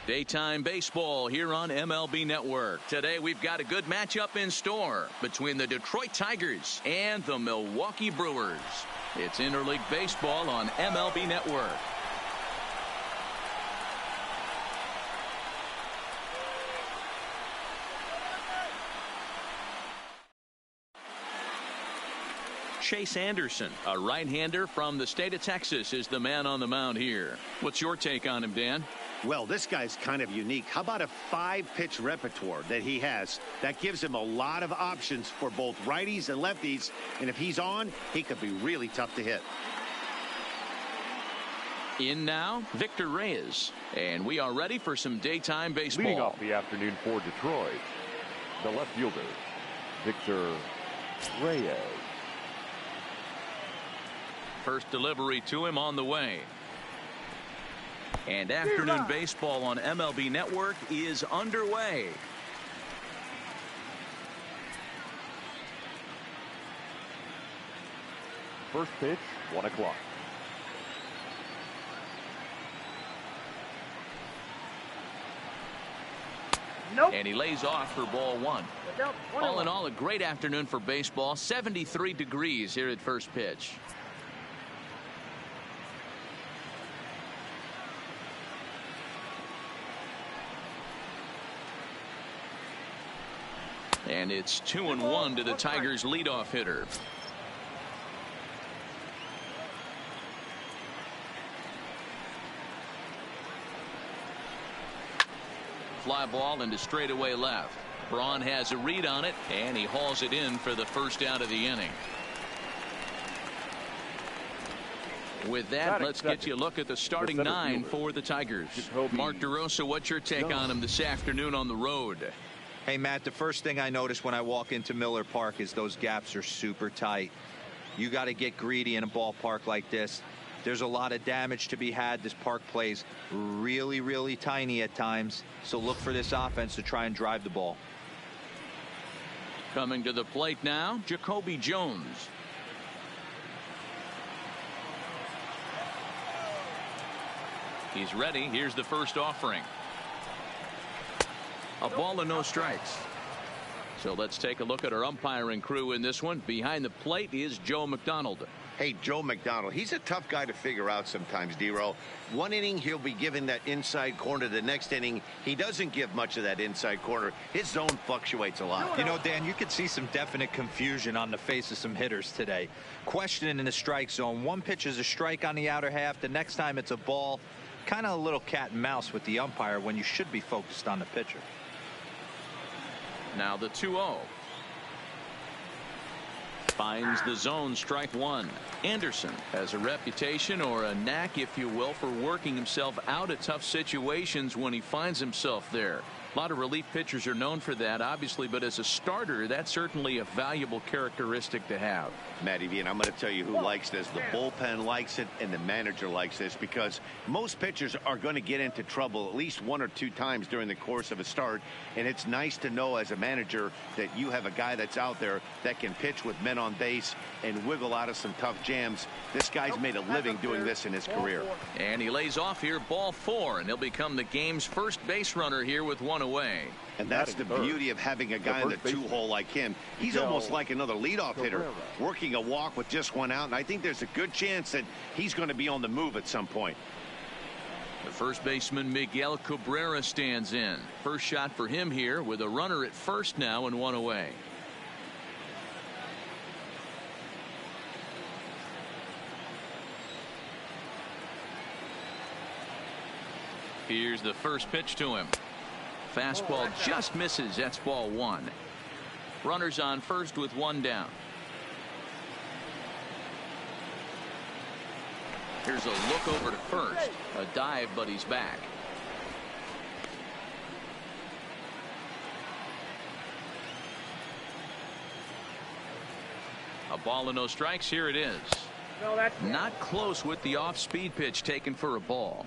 Daytime baseball here on MLB Network. Today we've got a good matchup in store between the Detroit Tigers and the Milwaukee Brewers. It's interleague baseball on MLB Network. Chase Anderson, a right-hander from the state of Texas, is the man on the mound here. What's your take on him, Dan? Well, this guy's kind of unique. How about a 5-pitch repertoire that he has? That gives him a lot of options for both righties and lefties. And if he's on, he could be really tough to hit. In now, Victor Reyes. And we are ready for some daytime baseball. Leading off the afternoon for Detroit, the left fielder, Victor Reyes. First delivery to him on the way. And afternoon baseball on MLB Network is underway. First pitch, 1 o'clock. Nope. And he lays off for ball one. All in all, a great afternoon for baseball. 73 degrees here at first pitch. And it's 2-1 to the Tigers leadoff hitter. Fly ball into straightaway left. Braun has a read on it, and he hauls it in for the first out of the inning. With that, let's get you a look at the starting 9 for the Tigers. Mark DeRosa, what's your take on him this afternoon on the road? Hey, Matt, the first thing I notice when I walk into Miller Park is those gaps are super tight. You got to get greedy in a ballpark like this. There's a lot of damage to be had. This park plays really, really tiny at times. So look for this offense to try and drive the ball. Coming to the plate now, Jacoby Jones. He's ready. Here's the first offering. A ball and no strikes. So let's take a look at our umpiring crew in this one. Behind the plate is Joe McDonald. Hey, Joe McDonald, he's a tough guy to figure out sometimes, D-Row. One inning, he'll be giving that inside corner. The next inning, he doesn't give much of that inside corner. His zone fluctuates a lot. You know, Dan, you could see some definite confusion on the face of some hitters today. Questioning in the strike zone. One pitch is a strike on the outer half. The next time it's a ball. Kind of a little cat and mouse with the umpire when you should be focused on the pitcher. Now the 2-0. Finds the zone, strike one. Anderson has a reputation, or a knack, if you will, for working himself out of tough situations when he finds himself there. A lot of relief pitchers are known for that, obviously, but as a starter, that's certainly a valuable characteristic to have. Matty V, and I'm going to tell you who likes this. The bullpen likes it, and the manager likes this, because most pitchers are going to get into trouble at least 1 or 2 times during the course of a start, and it's nice to know as a manager that you have a guy that's out there that can pitch with men on base and wiggle out of some tough jams. This guy's made a living doing this in his career. And he lays off here, ball 4, and he'll become the game's first base runner here with 1 away. And that's the beauty of having a guy in the 2-hole like him. He's almost like another leadoff hitter, working a walk with just 1 out, and I think there's a good chance that he's going to be on the move at some point. The first baseman Miguel Cabrera stands in. First shot for him here with a runner at first now and 1 away. Here's the first pitch to him. Fastball just misses. That's ball 1. Runners on first with 1 down. Here's a look over to first. A dive, but he's back. A ball and no strikes. Here it is. Not close with the off-speed pitch taken for a ball.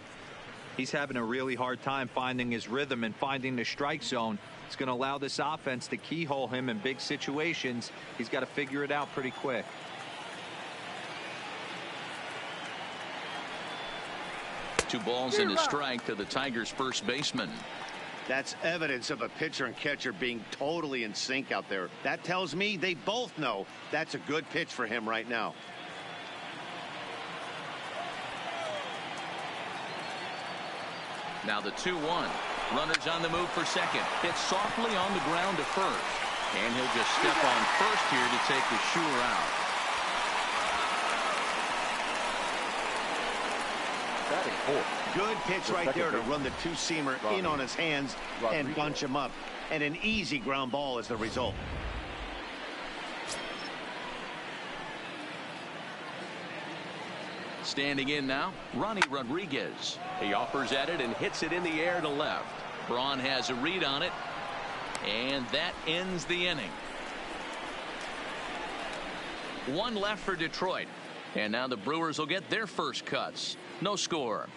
He's having a really hard time finding his rhythm and finding the strike zone. It's going to allow this offense to keyhole him in big situations. He's got to figure it out pretty quick. 2 balls and a strike to the Tigers' first baseman. That's evidence of a pitcher and catcher being totally in sync out there. That tells me they both know that's a good pitch for him right now. Now the 2-1. Runners on the move for second. Hits softly on the ground to first. And he'll just step on first here to take the sure out. Batting fourth. Good pitch right there to run the 2-seamer in on his hands and bunch him up. And an easy ground ball is the result. Standing in now, Ronnie Rodriguez. He offers at it and hits it in the air to left. Braun has a read on it, and that ends the inning. 1 left for Detroit, and now the Brewers will get their first cuts. No score.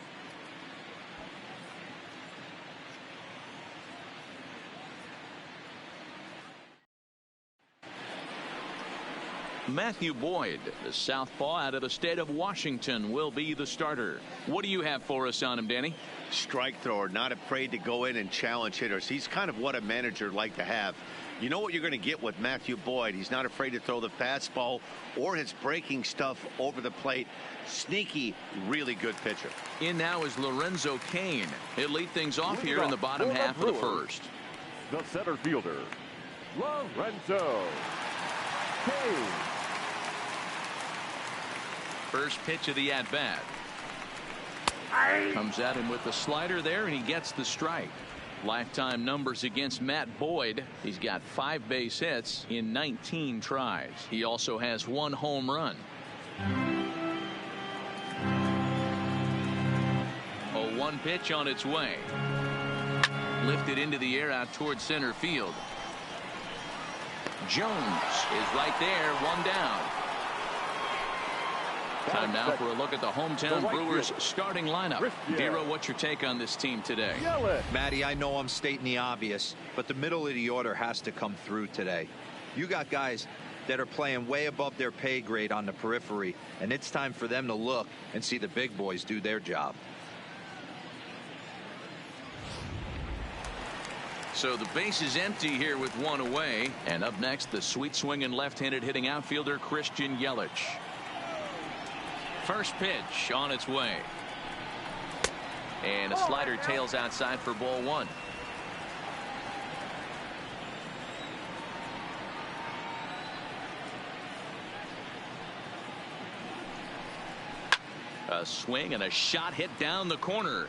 Matthew Boyd, the southpaw out of the state of Washington, will be the starter. What do you have for us on him, Danny? Strike thrower, not afraid to go in and challenge hitters. He's kind of what a manager would like to have. You know what you're going to get with Matthew Boyd. He's not afraid to throw the fastball or his breaking stuff over the plate. Sneaky, really good pitcher. In now is Lorenzo Cain. He'll lead things off here in the bottom half of the first. The center fielder, Lorenzo Cain. First pitch of the at-bat. Comes at him with the slider there, and he gets the strike. Lifetime numbers against Matt Boyd. He's got 5 base hits in 19 tries. He also has 1 home run. A 1 pitch on its way. Lifted into the air out towards center field. Jones is right there, 1 down. Time now for a look at the hometown Brewers starting lineup. Dero, what's your take on this team today? Matty, I know I'm stating the obvious, but the middle of the order has to come through today. You got guys that are playing way above their pay grade on the periphery, and it's time for them to look and see the big boys do their job. So the base is empty here with 1 away. And up next, the sweet swinging left-handed hitting outfielder Christian Yelich. First pitch on its way. And a slider tails outside for ball 1. A swing and a shot hit down the corner.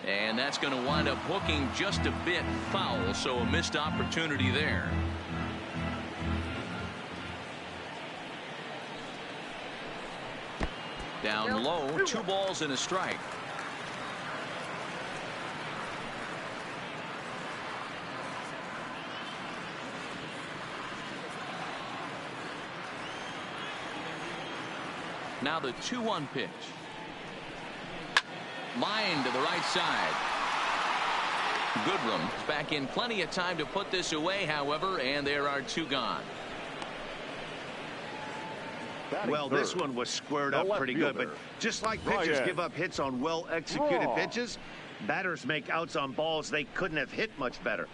And that's going to wind up hooking just a bit foul, so a missed opportunity there. Down low, 2 balls and a strike. Now the 2-1 pitch. Line to the right side. Goodrum is back in plenty of time to put this away, however, and there are 2 gone. Well, this one was squared up pretty good, but just like pitchers give up hits on well-executed pitches, batters make outs on balls they couldn't have hit much better.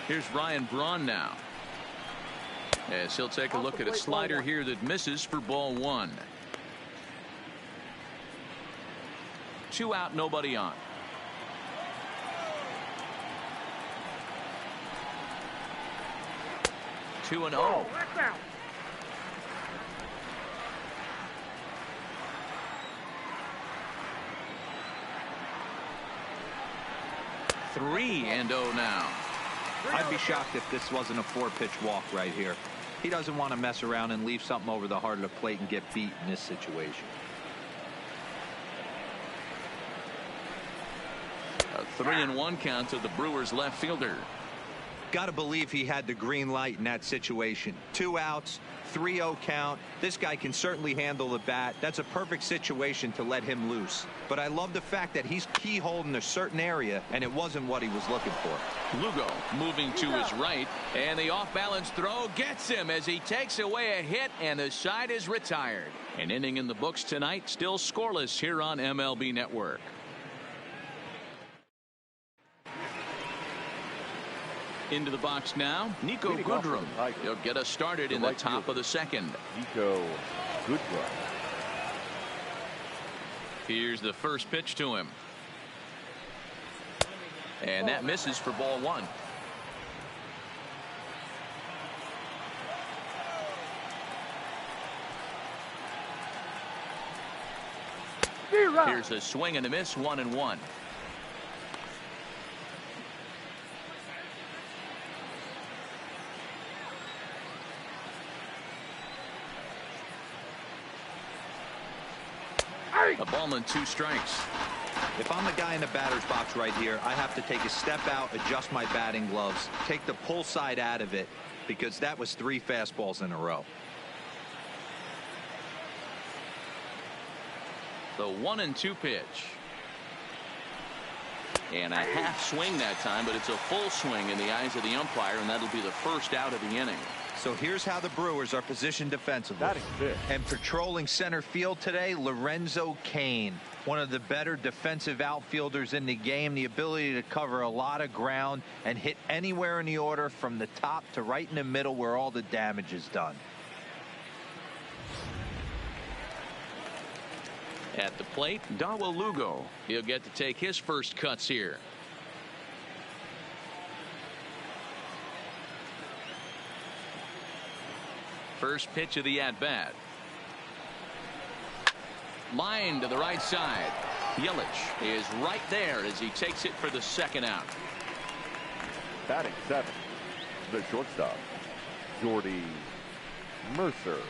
Here's Ryan Braun now, as he'll take a look at a slider here that misses for ball 1. 2 out, nobody on. Two and 0. Three and 0 now. I'd be shocked if this wasn't a 4-pitch walk right here. He doesn't want to mess around and leave something over the heart of the plate and get beat in this situation. A 3-1 count to the Brewers left fielder. Got to believe he had the green light in that situation. 2 outs, 3-0 count. This guy can certainly handle the bat. That's a perfect situation to let him loose. But I love the fact that he's keyholed in a certain area, and it wasn't what he was looking for. Lugo moving to his right, and the off-balance throw gets him as he takes away a hit, and the side is retired. An inning in the books tonight, still scoreless here on MLB Network. Into the box now, Nico Goodrum. He'll get us started in the top of the second. Nico Goodrum. Here's the first pitch to him. And that misses for ball 1. Here's a swing and a miss, 1-1. A ball and 2 strikes. If I'm the guy in the batter's box right here, I have to take a step out, adjust my batting gloves, take the pull side out of it, because that was 3 fastballs in a row. The 1-2 pitch. And a half swing that time, but it's a full swing in the eyes of the umpire, and that'll be the first out of the inning. So here's how the Brewers are positioned defensively. And patrolling center field today, Lorenzo Cain, one of the better defensive outfielders in the game. The ability to cover a lot of ground and hit anywhere in the order from the top to right in the middle where all the damage is done. At the plate, Dawa Lugo. He'll get to take his first cuts here. First pitch of the at-bat. Line to the right side. Yelich is right there as he takes it for the second out. Batting 7, the shortstop, Jordy Mercer.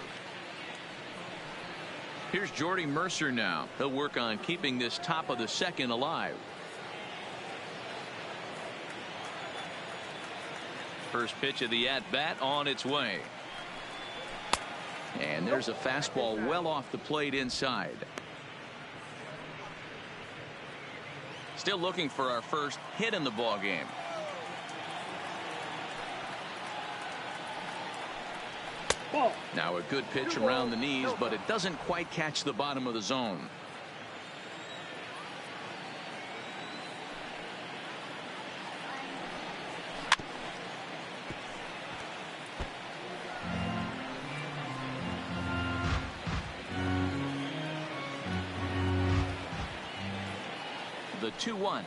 Here's Jordy Mercer now. He'll work on keeping this top of the second alive. First pitch of the at-bat on its way. And there's a fastball well off the plate inside. Still looking for our first hit in the ball game. Now a good pitch around the knees, but it doesn't quite catch the bottom of the zone. The 2-1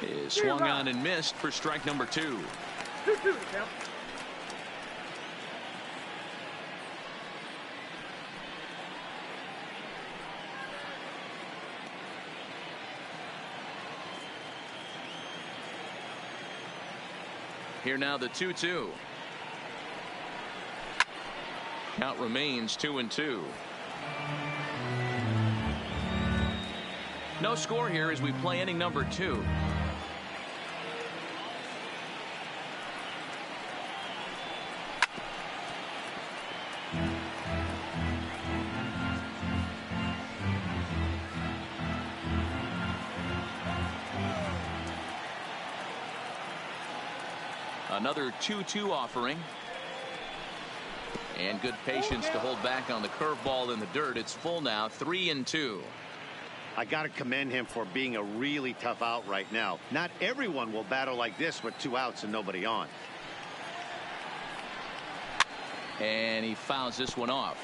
is swung on and missed for strike number 2. Here now the 2-2. Count remains 2-2. No score here as we play inning number 2. Another 2-2 offering. And good patience to hold back on the curveball in the dirt. It's full now, 3-2. I got to commend him for being a really tough out right now. Not everyone will battle like this with 2 outs and nobody on. And he fouls this one off.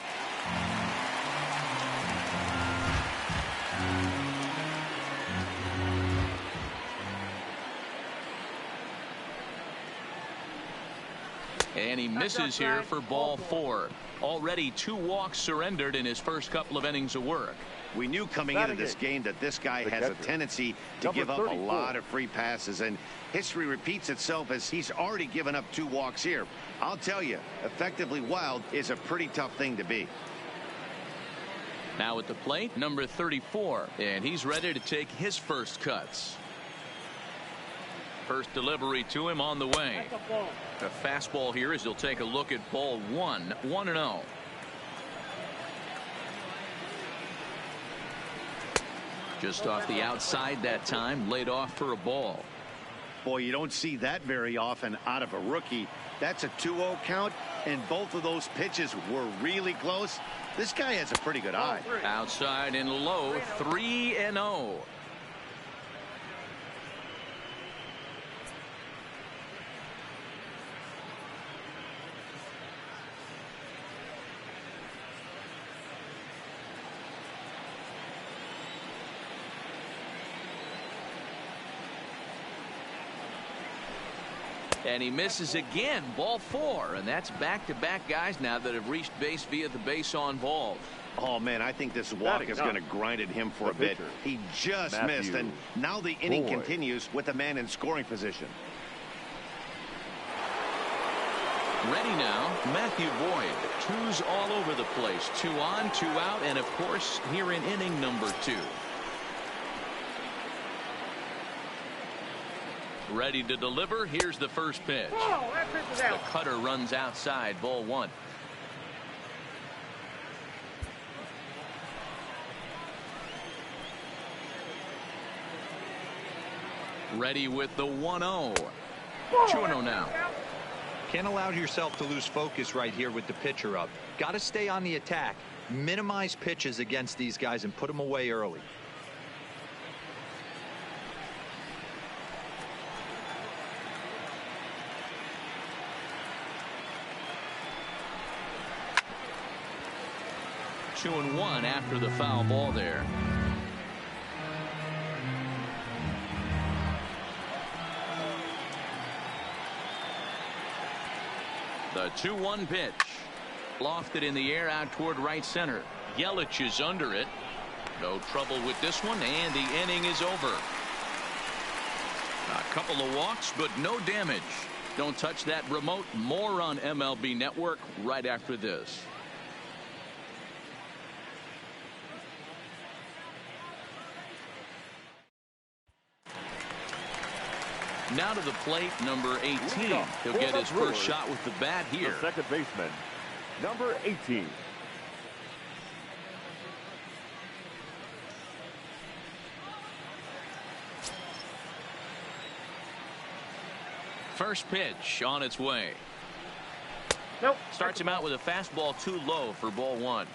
And he misses here for ball 4. Already 2 walks surrendered in his first couple of innings of work. We knew coming into this game that this guy has a tendency to give up a lot of free passes, and history repeats itself as he's already given up 2 walks here. I'll tell you, effectively wild is a pretty tough thing to be. Now at the plate, number 34, and he's ready to take his first cuts. First delivery to him on the way. A fastball here as he'll take a look at ball one. 1-0. Just off the outside that time, laid off for a ball. Boy, you don't see that very often out of a rookie. That's a 2-0 count, and both of those pitches were really close. This guy has a pretty good eye. Outside and low, 3-0. And he misses again. Ball 4, and that's back-to-back guys now that have reached base via the base on balls. Oh man, I think this walk is going to grind at him for a bit. He just missed, and now the inning continues with a man in scoring position. Ready now, Matthew Boyd. 2's all over the place. 2 on, 2 out, and of course here in inning number 2. Ready to deliver. Here's the first pitch. The cutter runs outside. Ball 1. Ready with the 1-0. 2-0 now. Can't allow yourself to lose focus right here with the pitcher up. Got to stay on the attack. Minimize pitches against these guys and put them away early. Two and 1 after the foul ball there. The 2-1 pitch. Lofted in the air out toward right center. Yelich is under it. No trouble with this one, and the inning is over. A couple of walks, but no damage. Don't touch that remote. More on MLB Network right after this. Now to the plate, number 18. He'll get his first shot with the bat here. The second baseman, number 18. First pitch on its way. Starts him out with a fastball too low for ball 1.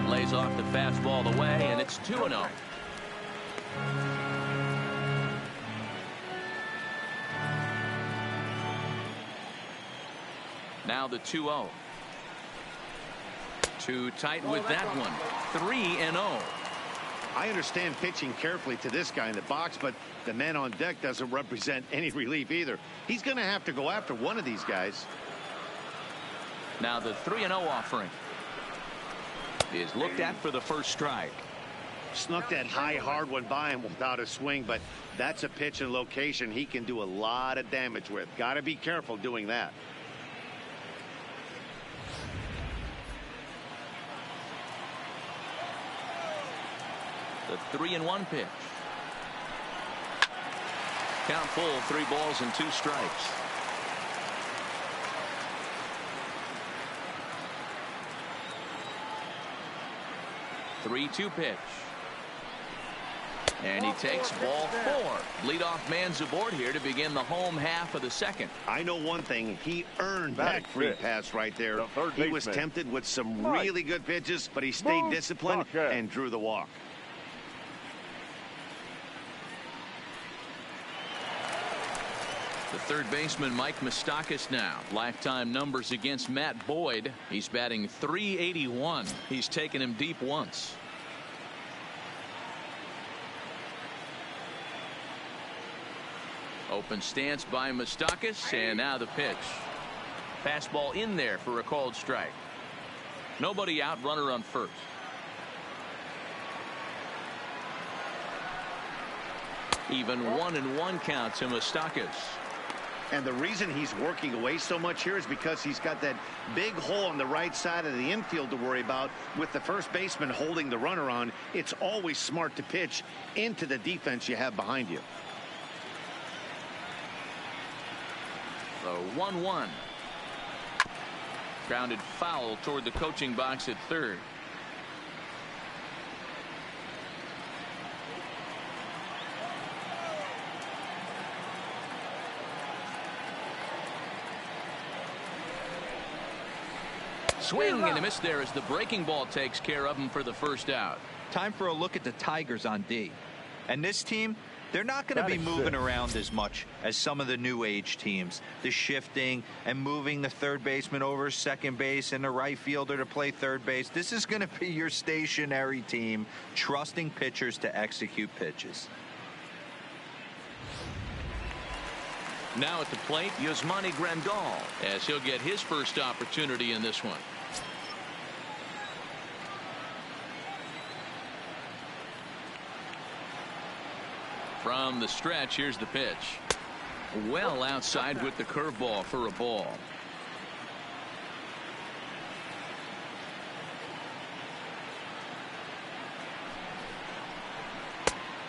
Lays off the fastball away, and it's 2-0. Now the 2-0. Too tight with that one. 3-0. I understand pitching carefully to this guy in the box, but the man on deck doesn't represent any relief either. He's going to have to go after one of these guys. Now the 3-0 offering is looked at for the first strike. Snuck that high hard one by him without a swing, but that's a pitch and location he can do a lot of damage with. Got to be careful doing that. The 3-1 pitch. Count full, 3 balls and 2 strikes. The 3-2 pitch. And he takes ball 4. Leadoff man's aboard here to begin the home half of the second. I know one thing. He earned that free pass right there. He was tempted with some really good pitches, but he stayed disciplined and drew the walk. The third baseman, Mike Moustakas, now. Lifetime numbers against Matt Boyd. He's batting .381. He's taken him deep once. Open stance by Moustakas, and now the pitch. Fastball in there for a called strike. Nobody out, runner on first. Even 1-1 count to Moustakas. And the reason he's working away so much here is because he's got that big hole on the right side of the infield to worry about. With the first baseman holding the runner on, it's always smart to pitch into the defense you have behind you. The 1-1. Grounded foul toward the coaching box at third. Swing and a miss there as the breaking ball takes care of him for the first out. Time for a look at the Tigers on D. And this team, they're not going to be moving around as much as some of the new age teams. The shifting and moving the third baseman over second base and the right fielder to play third base. This is going to be your stationary team, trusting pitchers to execute pitches. Now at the plate, Yasmani Grandal, as he'll get his first opportunity in this one. From the stretch, here's the pitch. Well outside with the curveball for a ball.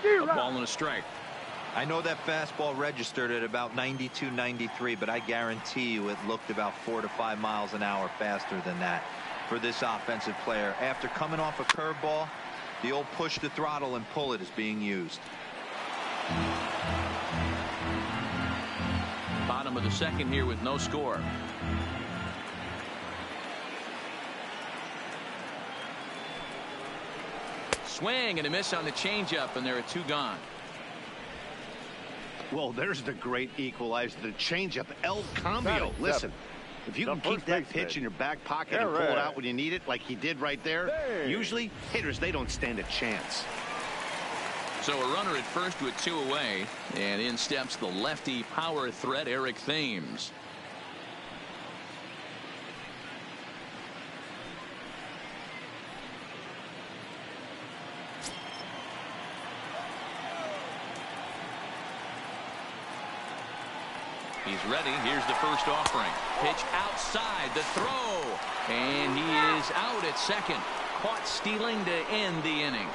A ball and a strike. I know that fastball registered at about 92, 93, but I guarantee you it looked about 4 to 5 miles an hour faster than that for this offensive player. After coming off a curveball, the old push the throttle and pull it is being used. Bottom of the second here with no score. Swing and a miss on the changeup, and there are 2 gone. Well, there's the great equalizer, the changeup, El Cambio. Listen, if you can keep that pitch in your back pocket and pull it out when you need it, like he did right there, usually hitters, they don't stand a chance. So a runner at first with 2 away, and in steps the lefty power threat, Eric Thames. He's ready. Here's the first offering. Pitch outside, the throw, and he is out at second. Caught stealing to end the inning.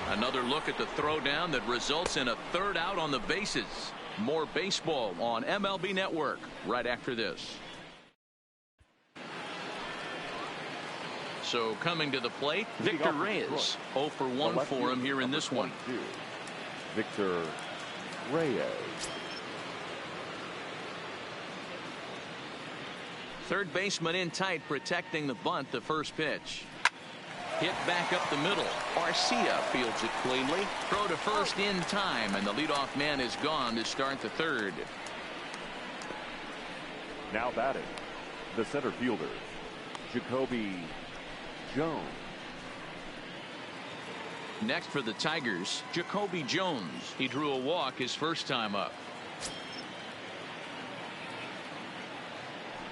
Another look at the throwdown that results in a 3rd out on the bases. More baseball on MLB Network right after this. So coming to the plate, Victor Reyes. 0 for 1 for him here in this one. Victor Reyes. Third baseman in tight, protecting the bunt. The first pitch. Hit back up the middle. Arcia fields it cleanly. Throw to first in time, and the leadoff man is gone to start the third. Now batting, the center fielder, Jacoby Jones. Next for the Tigers, Jacoby Jones. He drew a walk his first time up.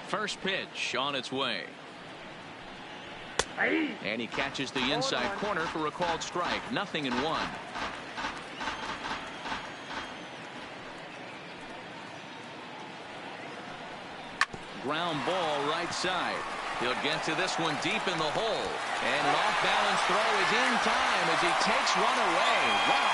First pitch on its way. And he catches the inside corner for a called strike. 0-1. Ground ball right side. He'll get to this one deep in the hole. And an off-balance throw is in time as he takes one away. Wow.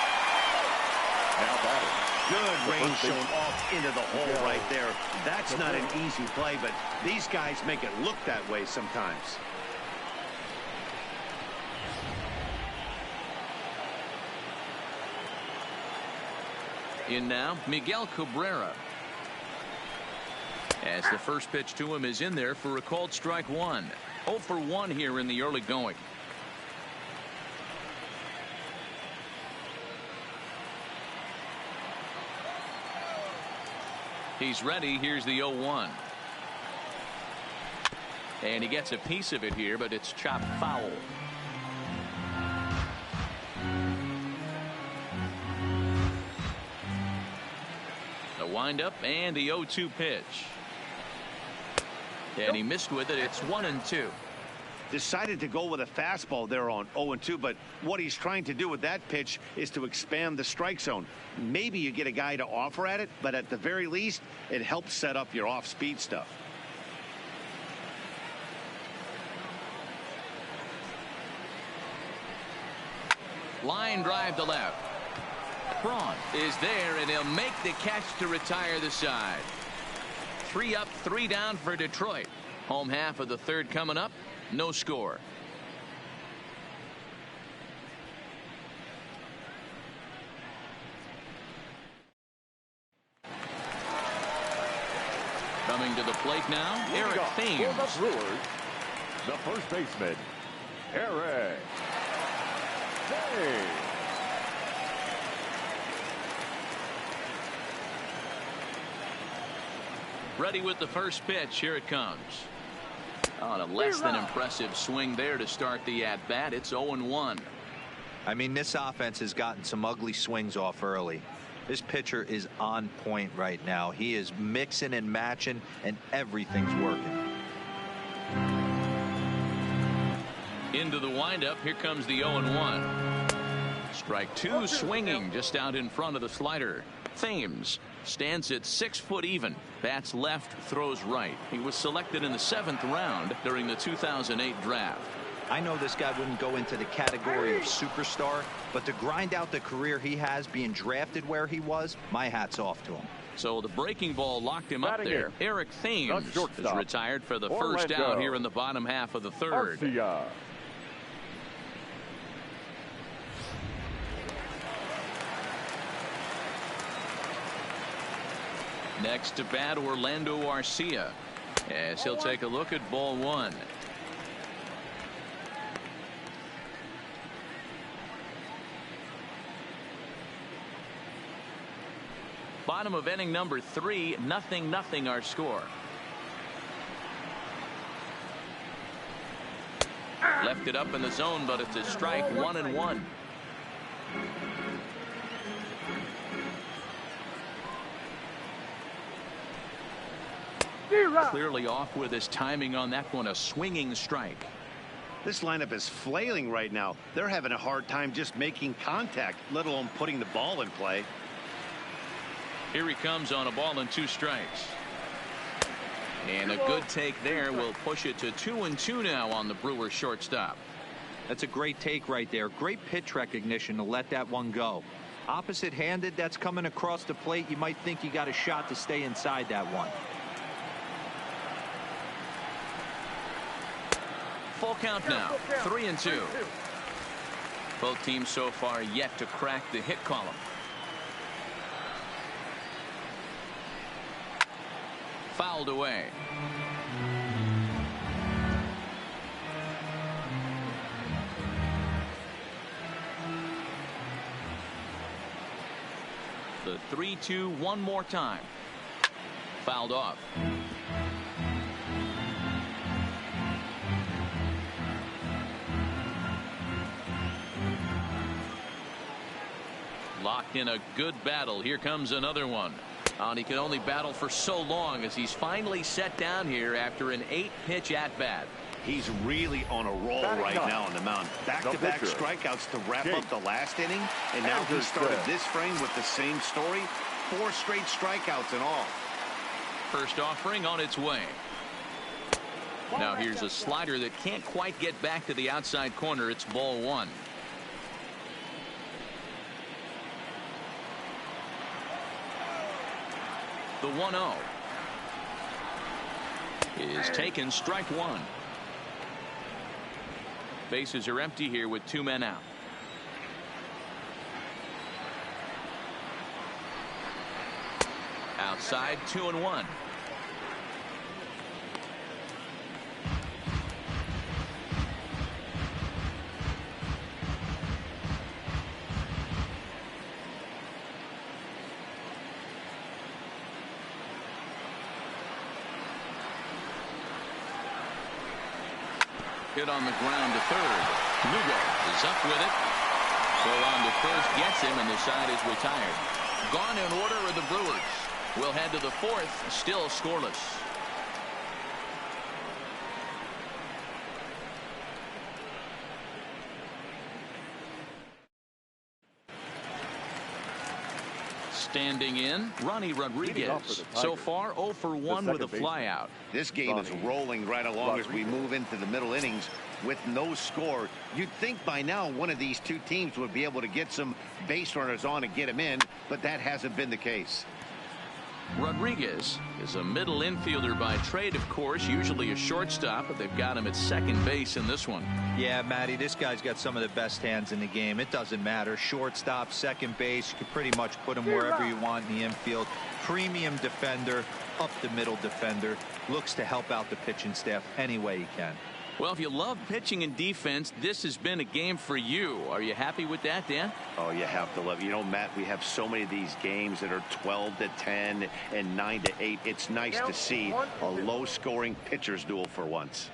Now batting. Good range shown off into the hole right there. That's not an easy play, but these guys make it look that way sometimes. In now, Miguel Cabrera. As the first pitch to him is in there for a called strike 1. 0 for 1 here in the early going. He's ready. Here's the 0-1. And he gets a piece of it here, but it's chopped foul. The windup and the 0-2 pitch. And he missed with it. It's 1-2. decided to go with a fastball there on 0-2, but what he's trying to do with that pitch is to expand the strike zone. Maybe you get a guy to offer at it, but at the very least, it helps set up your off-speed stuff. Line drive to left. Braun is there, and he'll make the catch to retire the side. 3 up, 3 down for Detroit. Home half of the third coming up. No score. Coming to the plate now, Eric Thames. For the Brewers, the first baseman, Eric Thames. Ready with the first pitch. Here it comes. On a less than impressive swing there to start the at-bat. It's 0-1. I mean, this offense has gotten some ugly swings off early. This pitcher is on point right now. He is mixing and matching, and everything's working. Into the windup. Here comes the 0-1. Strike 2, swinging just out in front of the slider. Thames stands at 6 foot even. Bats left, throws right. He was selected in the 7th round during the 2008 draft. I know this guy wouldn't go into the category of superstar, but to grind out the career he has being drafted where he was, my hat's off to him. So the breaking ball locked him up there. Eric Thames is retired for the first Orlando. out here in the bottom half of the third. Arcia. Next to bat, Orlando Arcia, as he'll take a look at ball 1. Bottom of inning number 3, 0-0 our score. Left it up in the zone, but it's a strike, 1-1. Clearly off with his timing on that one, a swinging strike. This lineup is flailing right now. They're having a hard time just making contact, let alone putting the ball in play. Here he comes on a ball and 2 strikes. And a good take there will push it to 2-2 now on the Brewers shortstop. That's a great take right there. Great pitch recognition to let that one go. Opposite handed, that's coming across the plate. You might think you got a shot to stay inside that one. Full count now, 3-2. Both teams so far yet to crack the hit column. Fouled away. The 3-2 one more time. Fouled off. Locked in a good battle. Here comes another one. And he can only battle for so long as he's finally set down here after an 8-pitch at-bat. He's really on a roll right now on the mound. Back-to-back strikeouts to wrap up the last inning, and now he started this frame with the same story. 4 straight strikeouts in all. First offering on its way. Now here's a slider that can't quite get back to the outside corner. It's ball 1. The 1-0 is taken, strike 1. Bases are empty here with 2 men out. Outside, 2-1. Hit on the ground to third. Lugo is up with it. So on to first, gets him, and the side is retired. Gone in order are the Brewers. We'll head to the 4th, still scoreless. Standing in, Ronnie Rodriguez. So far, 0 for 1 with a flyout. This game is rolling right along as we move into the middle innings with no score. You'd think by now one of these two teams would be able to get some base runners on and get them in, but that hasn't been the case. Rodriguez is a middle infielder by trade, of course, usually a shortstop, but they've got him at second base in this one. Yeah, Matty, this guy's got some of the best hands in the game. It doesn't matter. Shortstop, second base, you can pretty much put him wherever you want in the infield. Premium defender, up the middle defender, looks to help out the pitching staff any way he can. Well, if you love pitching and defense, this has been a game for you. Are you happy with that, Dan? Oh, you have to love it. You know, Matt, we have so many of these games that are 12-10 and 9-8. It's nice to see a low-scoring pitcher's duel for once.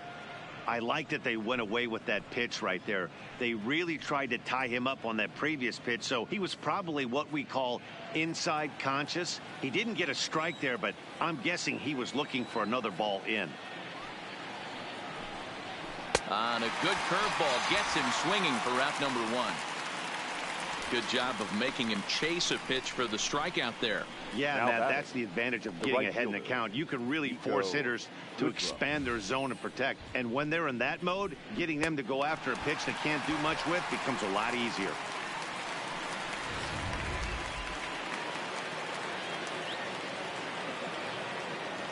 I like that they went away with that pitch right there. They really tried to tie him up on that previous pitch, so he was probably what we call inside conscious. He didn't get a strike there, but I'm guessing he was looking for another ball in. On a good curveball, gets him swinging for route number 1. Good job of making him chase a pitch for the strikeout there. Yeah, Matt, that's the advantage of getting ahead in the count. You can really force hitters to expand their zone and protect. And when they're in that mode, getting them to go after a pitch they can't do much with becomes a lot easier.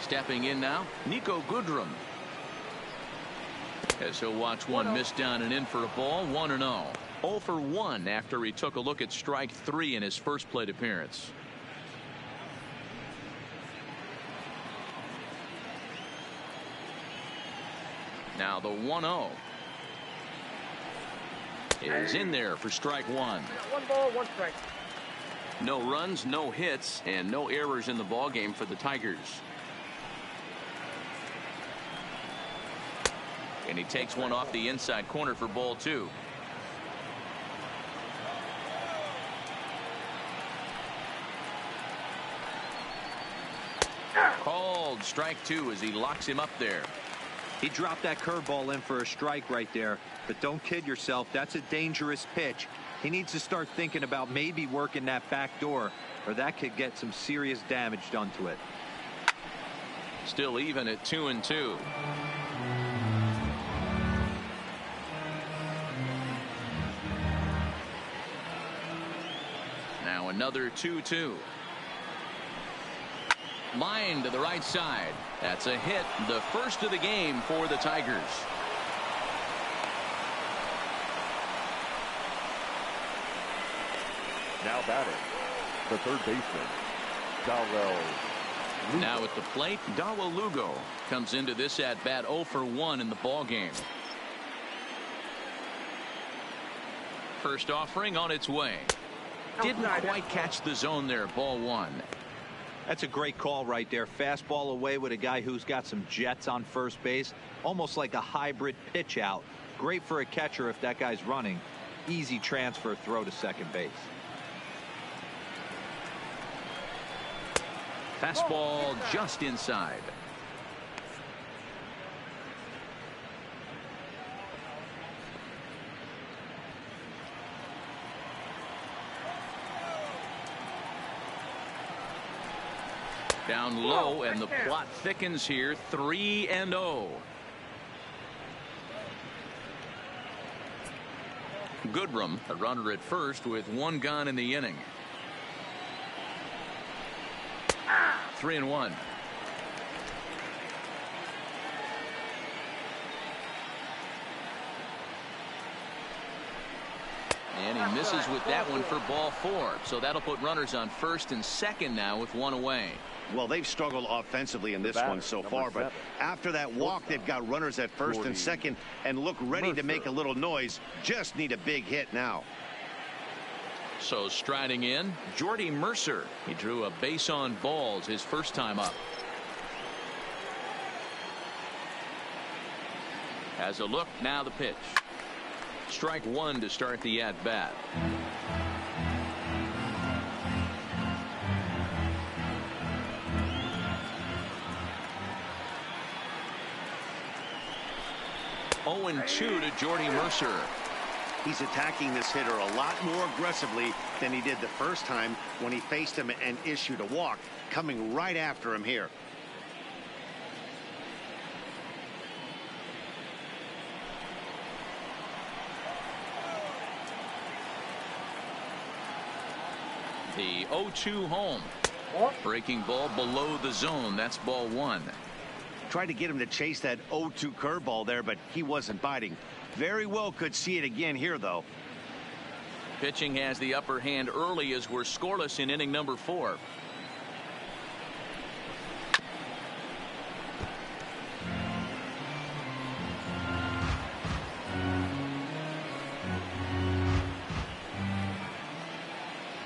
Stepping in now, Nico Goodrum. As he'll watch one miss down and in for a ball, 1-0. 0 for 1 after he took a look at strike 3 in his first plate appearance. Now the 1-0 is in there for strike 1. 1 ball, 1 strike. No runs, no hits, and no errors in the ball game for the Tigers. And he takes one off the inside corner for ball 2. Called strike 2 as he locks him up there. He dropped that curveball in for a strike right there, but don't kid yourself. That's a dangerous pitch. He needs to start thinking about maybe working that back door, or that could get some serious damage done to it. Still even at 2-2. Now another 2-2. Line to the right side. That's a hit, the first of the game for the Tigers. Now batting, the third baseman, Dawel. Now at the plate, Dawel Lugo comes into this at bat 0 for 1 in the ball game. First offering on its way. Didn't quite catch the zone there. Ball 1. That's a great call right there. Fastball away with a guy who's got some jets on first base. Almost like a hybrid pitch out. Great for a catcher if that guy's running. Easy transfer throw to second base. Fastball just inside. Down low, and the plot thickens here. 3-0. Goodrum, a runner at first with 1 gone in the inning. 3-1. And he misses with that one for ball 4. So that'll put runners on first and second now with 1 away. Well, they've struggled offensively in this one so far, but after that walk, they've got runners at first and second and look ready to make a little noise. Just need a big hit now. So striding in, Jordy Mercer. He drew a base on balls his first time up. Has a look, now the pitch. Strike 1 to start the at bat. Oh, 0-2 to Jordy Mercer. He's attacking this hitter a lot more aggressively than he did the first time when he faced him and issued a walk, coming right after him here. The 0-2 home. Breaking ball below the zone. That's ball one. Tried to get him to chase that 0-2 curveball there, but he wasn't biting. Very well could see it again here, though. Pitching has the upper hand early as we're scoreless in inning number 4.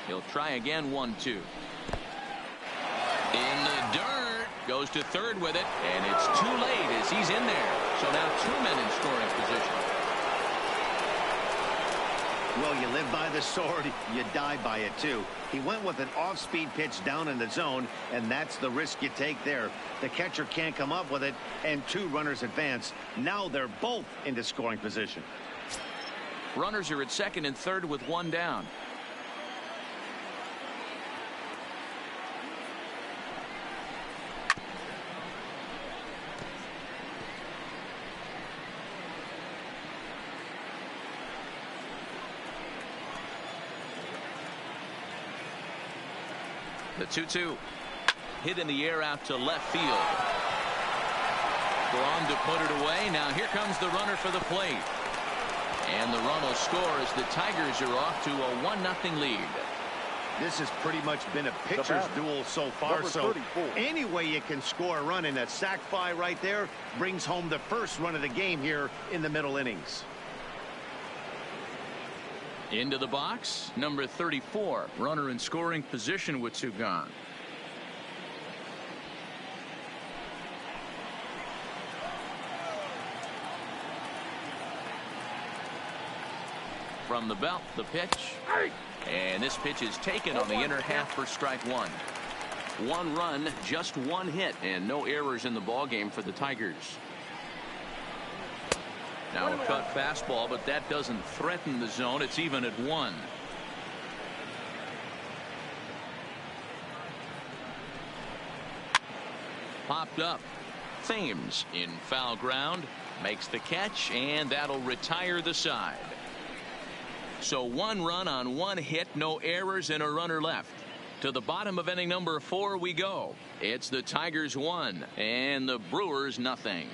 He'll try again. 1-2. In the dirt. Goes to third with it, and it's too late as he's in there. So now 2 men in scoring position. Well, you live by the sword, you die by it too. He went with an off-speed pitch down in the zone, and that's the risk you take there. The catcher can't come up with it, and 2 runners advance. Now they're both into scoring position. Runners are at second and third with 1 down. The 2-2 hit in the air out to left field. Braun to put it away. Now here comes the runner for the plate. And the run will score as the Tigers are off to a 1-0 lead. This has pretty much been a pitcher's duel so far. So any way you can score a run, in a sac fly right there brings home the first run of the game here in the middle innings. Into the box, number 34. Runner in scoring position with 2 gone. From the belt, the pitch. And this pitch is taken on the inner half for strike 1. 1 run, just 1 hit, and no errors in the ballgame for the Tigers. Now a cut fastball, but that doesn't threaten the zone. It's even at 1. Popped up. Thames in foul ground. Makes the catch, and that'll retire the side. So 1 run on 1 hit, no errors, and a runner left. To the bottom of inning number 4 we go. It's the Tigers 1 and the Brewers nothing.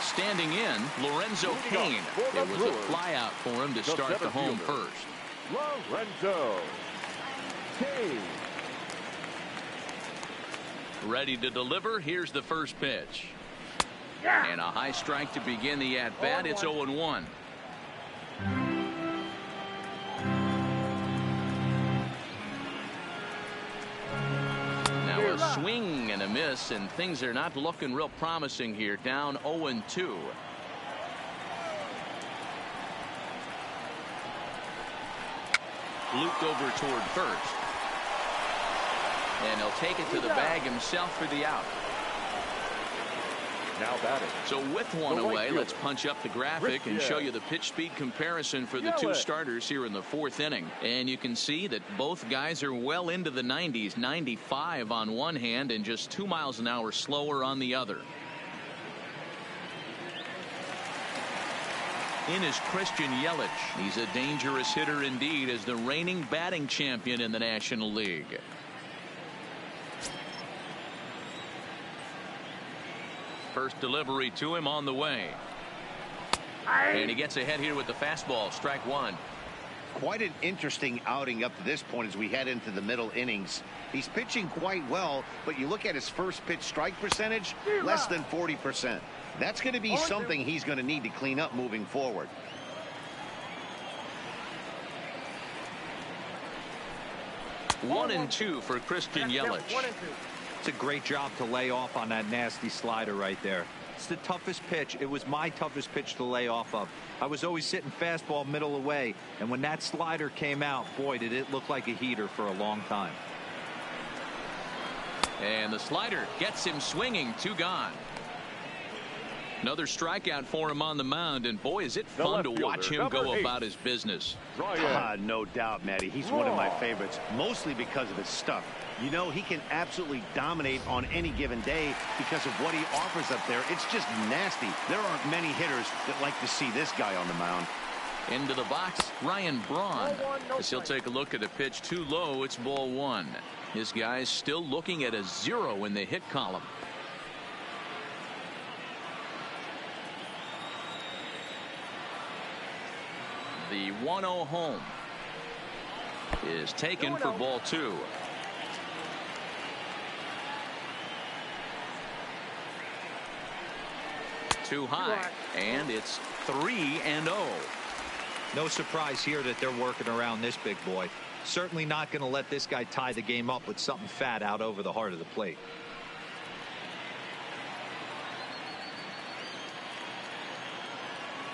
Standing in, Lorenzo Cain. It was a fly out for him to start the home first. Lorenzo Cain. Ready to deliver. Here's the first pitch. And a high strike to begin the at-bat. It's 0-1. Now a swing and a miss, and things are not looking real promising here. Down 0-2. Looped over toward first. And he'll take it to the bag himself for the out. Now batting. So with 1 away, let's punch up the graphic and show you the pitch speed comparison for the 2 starters here in the 4th inning. And you can see that both guys are well into the 90s, 95 on one hand and just 2 miles an hour slower on the other. In is Christian Yelich. He's a dangerous hitter indeed as the reigning batting champion in the National League. First delivery to him on the way. And he gets ahead here with the fastball. Strike 1. Quite an interesting outing up to this point as we head into the middle innings. He's pitching quite well, but you look at his first pitch strike percentage, less than 40%. That's going to be something he's going to need to clean up moving forward. One and two for Christian Yelich. It's a great job to lay off on that nasty slider right there. It's the toughest pitch. It was my toughest pitch to lay off of. I was always sitting fastball middle away, and when that slider came out, boy, did it look like a heater for a long time. And the slider gets him swinging. 2 gone. Another strikeout for him on the mound, and boy, is it The fun left to watch fielder, him go number 8. about his business. No doubt, Matty. He's one of my favorites, mostly because of his stuff. You know, he can absolutely dominate on any given day because of what he offers up there. It's just nasty. There aren't many hitters that like to see this guy on the mound. Into the box, Ryan Braun. As he'll take a look at a pitch too low, it's ball 1. His guy's still looking at a 0 in the hit column. The 1-0 home is taken for ball 2. Too high, and it's 3-0. No surprise here that they're working around this big boy. Certainly not going to let this guy tie the game up with something fat out over the heart of the plate.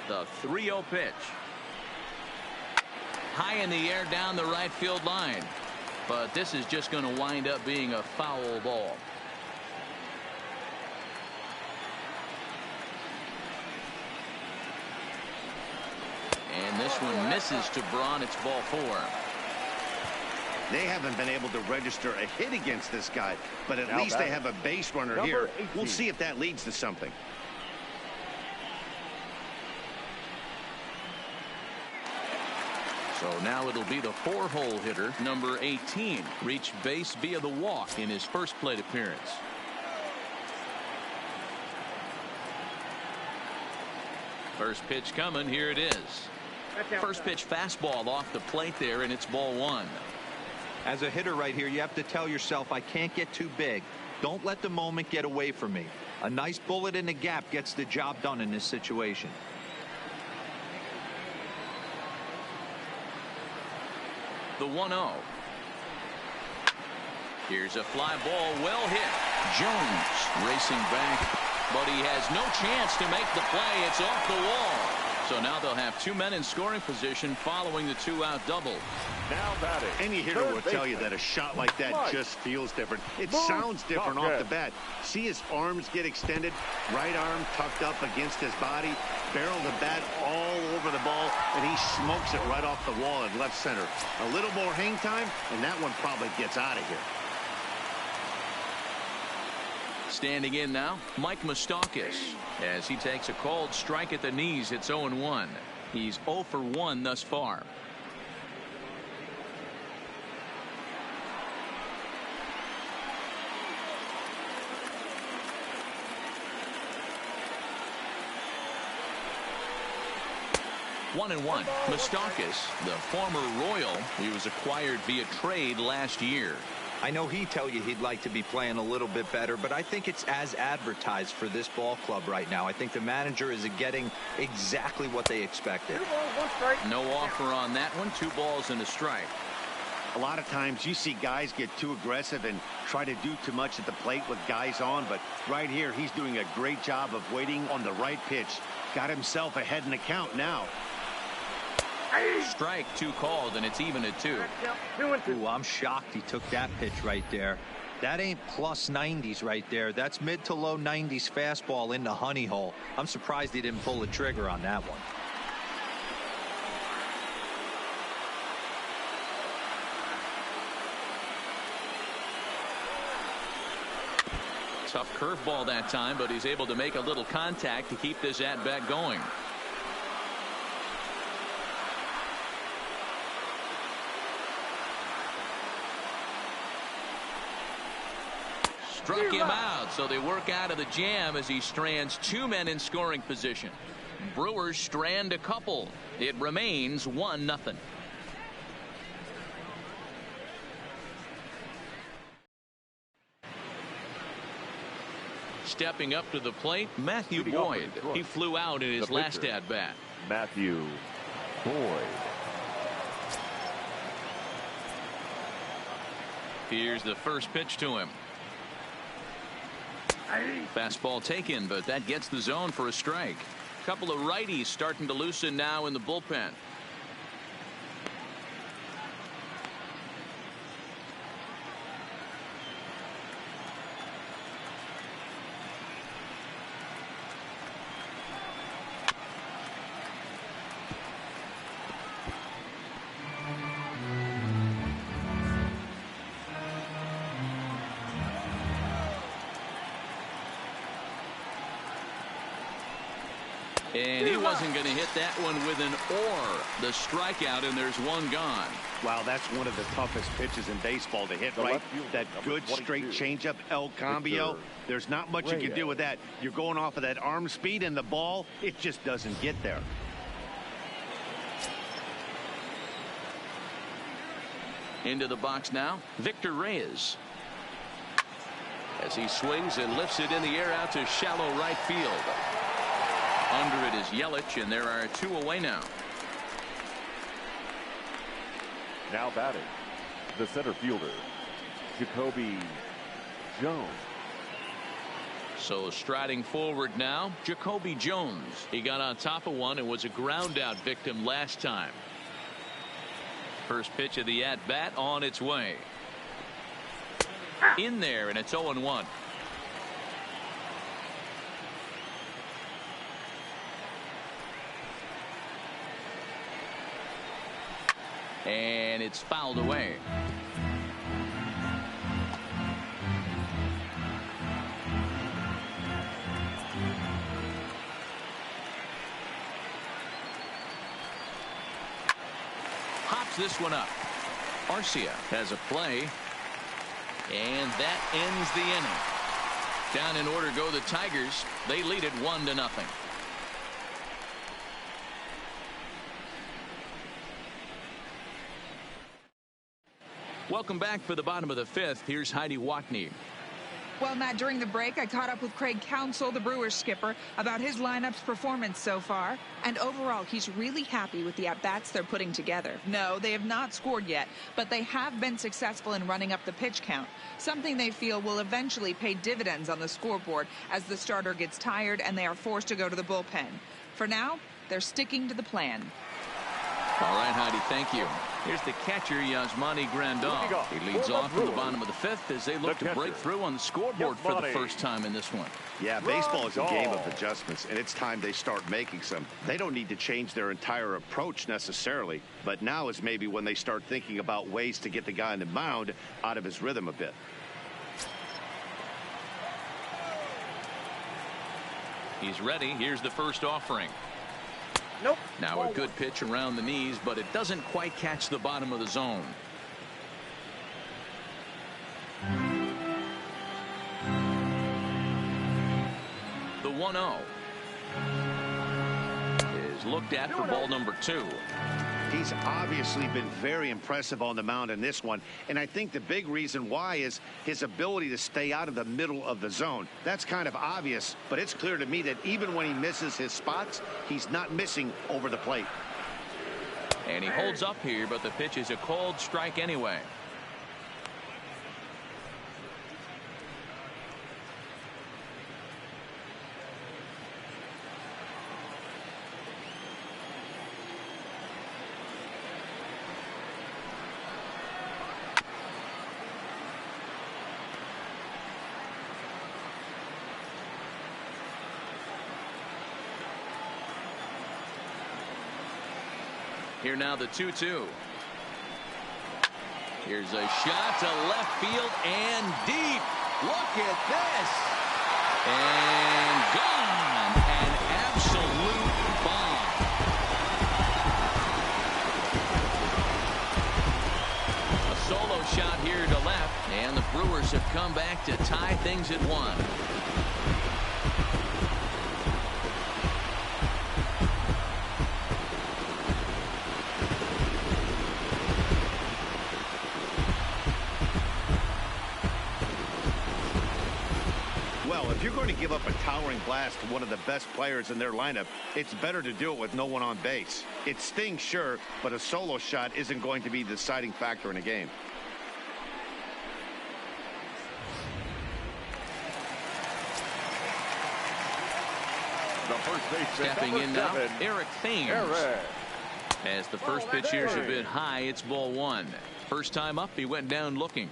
The 3-0 pitch. High in the air down the right field line. But this is just going to wind up being a foul ball. And this one misses to Braun. It's ball 4. They haven't been able to register a hit against this guy, but at least they have a base runner here. 18. We'll see if that leads to something. So now it'll be the 4-hole hitter, number 18, reached base via the walk in his first plate appearance. First pitch coming. Here it is. First pitch fastball off the plate there, and it's ball 1. As a hitter right here, you have to tell yourself, I can't get too big. Don't let the moment get away from me. A nice bullet in the gap gets the job done in this situation. The 1-0. Here's a fly ball, well hit. Jones racing back, but he has no chance to make the play. It's off the wall. So now they'll have 2 men in scoring position following the 2-out double. Now batting. Any hitter will tell you that a shot like that just feels different. It sounds different off the bat. See his arms get extended, right arm tucked up against his body, barrel the bat all over the ball, and he smokes it right off the wall in left center. A little more hang time, and that one probably gets out of here. Standing in now, Mike Moustakas, as he takes a called strike at the knees. It's 0-1. He's 0 for 1 thus far. One and one. Moustakas, the former Royal, he was acquired via trade last year. I know he'd tell you he'd like to be playing a little bit better, but I think it's as advertised for this ball club right now. I think the manager is getting exactly what they expected. No offer on that one. 2 balls and a strike. A lot of times you see guys get too aggressive and try to do too much at the plate with guys on, but right here he's doing a great job of waiting on the right pitch. Got himself ahead in the count now. Strike 2 called, and it's even at 2. Ooh, I'm shocked he took that pitch right there. That ain't plus 90s right there. That's mid to low 90s fastball in the honey hole. I'm surprised he didn't pull the trigger on that one. Tough curveball that time, but he's able to make a little contact to keep this at bat going. Struck him out, so they work out of the jam as he strands 2 men in scoring position. Brewers strand a couple. It remains 1-0. Stepping up to the plate, Matthew Boyd. He flew out in his last at bat. Matthew Boyd. Here's the first pitch to him. Fastball taken, but that gets the zone for a strike. Couple of righties starting to loosen now in the bullpen. And he wasn't going to hit that one with an or. The strikeout, and there's one gone. Wow, that's one of the toughest pitches in baseball to hit, right? That good straight changeup, El Cambio. There's not much you can do with that. You're going off of that arm speed, and the ball, it just doesn't get there. Into the box now, Victor Reyes. As he swings and lifts it in the air out to shallow right field. Under it is Yelich, and there are 2 away now. Now batting, the center fielder, Jacoby Jones. So striding forward now, Jacoby Jones. He got on top of one and was a ground out victim last time. First pitch of the at-bat on its way. In there, and it's 0-1. And it's fouled away. Hops this one up. Arcia has a play. And that ends the inning. Down in order go the Tigers. They lead it 1-0. Welcome back for the bottom of the 5th. Here's Heidi Watney. Well, Matt, during the break, I caught up with Craig Counsell, the Brewers skipper, about his lineup's performance so far. And overall, he's really happy with the at-bats they're putting together. No, they have not scored yet, but they have been successful in running up the pitch count, something they feel will eventually pay dividends on the scoreboard as the starter gets tired and they are forced to go to the bullpen. For now, they're sticking to the plan. All right, Heidi, thank you. Here's the catcher, Yasmani Grandal. He leads off from the bottom of the 5th as they look to break through on the scoreboard for the first time in this one. Yeah, baseball is a game of adjustments, and it's time they start making some. They don't need to change their entire approach necessarily, but now is maybe when they start thinking about ways to get the guy on the mound out of his rhythm a bit. He's ready. Here's the first offering. Nope. Now a good pitch around the knees, but it doesn't quite catch the bottom of the zone. The 1-0 is looked at for ball number 2. He's obviously been very impressive on the mound in this one, and I think the big reason why is his ability to stay out of the middle of the zone. That's kind of obvious, but it's clear to me that even when he misses his spots, he's not missing over the plate. And he holds up here, but the pitch is a called strike anyway. Here now the 2-2. Here's a shot to left field and deep. Look at this. And gone. An absolute bomb. A solo shot here to left, and the Brewers have come back to tie things at 1. If you're going to give up a towering blast to one of the best players in their lineup, it's better to do it with no one on base. It stings, sure, but a solo shot isn't going to be the deciding factor in a game. Stepping in now, Eric Thames. As the first pitch here's a bit high, it's ball 1. First time up, he went down looking.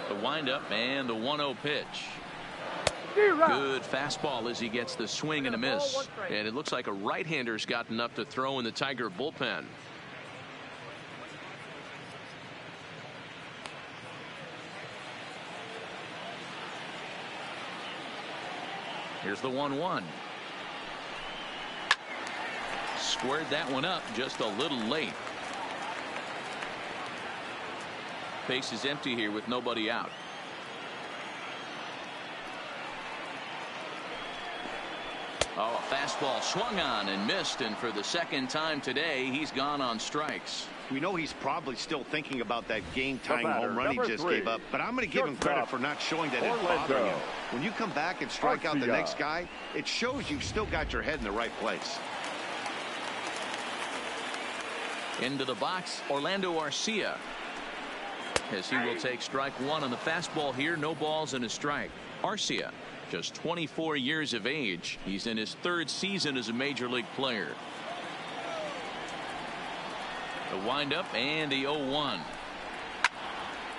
The windup and the 1-0 pitch. Good fastball as he gets the swing and a miss. And it looks like a right-hander's gotten up to throw in the Tiger bullpen. Here's the 1-1. Squared that one up just a little late. Base is empty here with nobody out. Oh, a fastball swung on and missed, and for the second time today, he's gone on strikes. We know he's probably still thinking about that game-tying home run he just 3. gave up, but I'm going to give him credit for not showing that it's bothering him. When you come back and strike out the next guy, it shows you've still got your head in the right place. Into the box, Orlando Arcia, as he will take strike one on the fastball here. No balls and a strike. Arcia, just 24 years of age. He's in his third season as a major league player. The windup and the 0-1.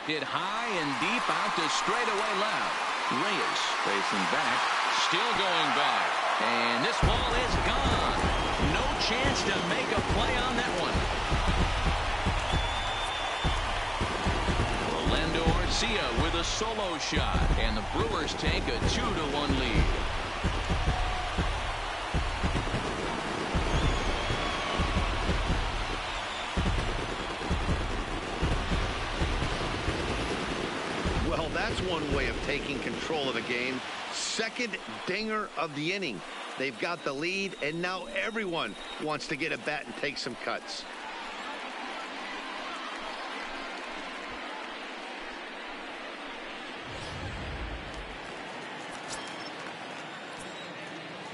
Hit high and deep out to straightaway left. Reyes facing back, still going back, and this ball is gone. No chance to make a play on that one. Orlando Arcia with a solo shot, and the Brewers take a 2-1 lead. Well, that's one way of taking control of the game. Second dinger of the inning. They've got the lead, and now everyone wants to get a bat and take some cuts.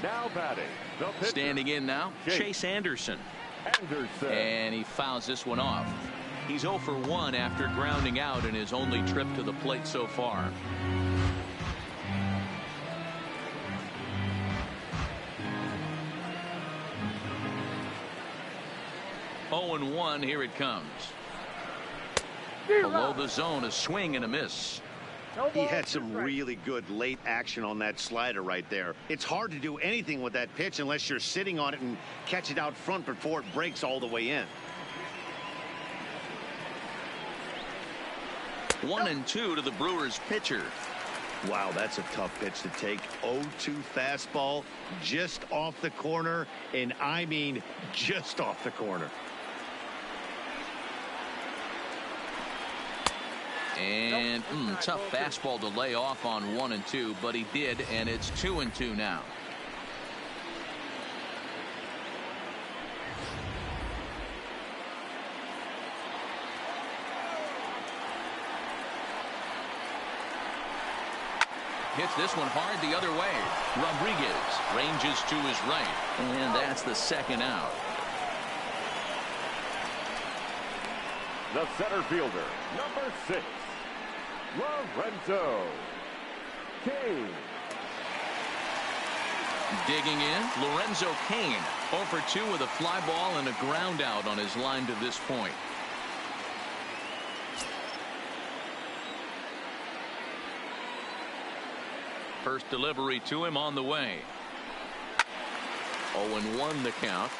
Now batting, the pitcher. Standing in now, Chase Anderson. And he fouls this one off. He's 0 for 1 after grounding out in his only trip to the plate so far. Oh and 1, here it comes. Below the zone, a swing and a miss. He had some really good late action on that slider right there. It's hard to do anything with that pitch unless you're sitting on it and catch it out front before it breaks all the way in. 1-2 to the Brewers pitcher. Wow, that's a tough pitch to take. 0-2 fastball just off the corner, and I mean just off the corner. And tough fastball to lay off on 1-2, but he did, and it's 2-2 now. Hits this one hard the other way. Rodriguez ranges to his right, and that's the second out. The center fielder, number 6, Lorenzo Cain. Digging in, Lorenzo Cain, 0 for 2 with a fly ball and a ground out on his line to this point. First delivery to him on the way. 0-1 the count.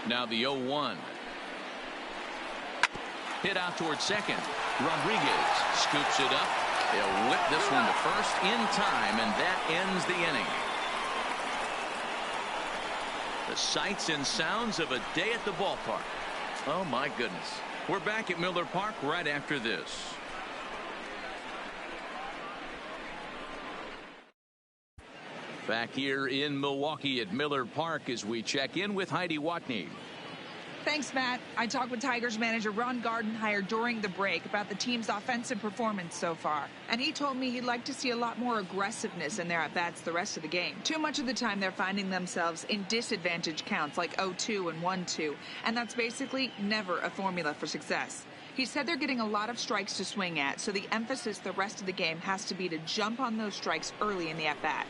Now the 0-1. Hit out towards second. Rodriguez scoops it up. They'll whip this one to first in time, and that ends the inning. The sights and sounds of a day at the ballpark. Oh my goodness. We're back at Miller Park right after this. Back here in Milwaukee at Miller Park as we check in with Heidi Watney. Thanks, Matt. I talked with Tigers manager Ron Gardenhire during the break about the team's offensive performance so far. And he told me he'd like to see a lot more aggressiveness in their at-bats the rest of the game. Too much of the time they're finding themselves in disadvantage counts like 0-2 and 1-2. And that's basically never a formula for success. He said they're getting a lot of strikes to swing at, so the emphasis the rest of the game has to be to jump on those strikes early in the at-bat.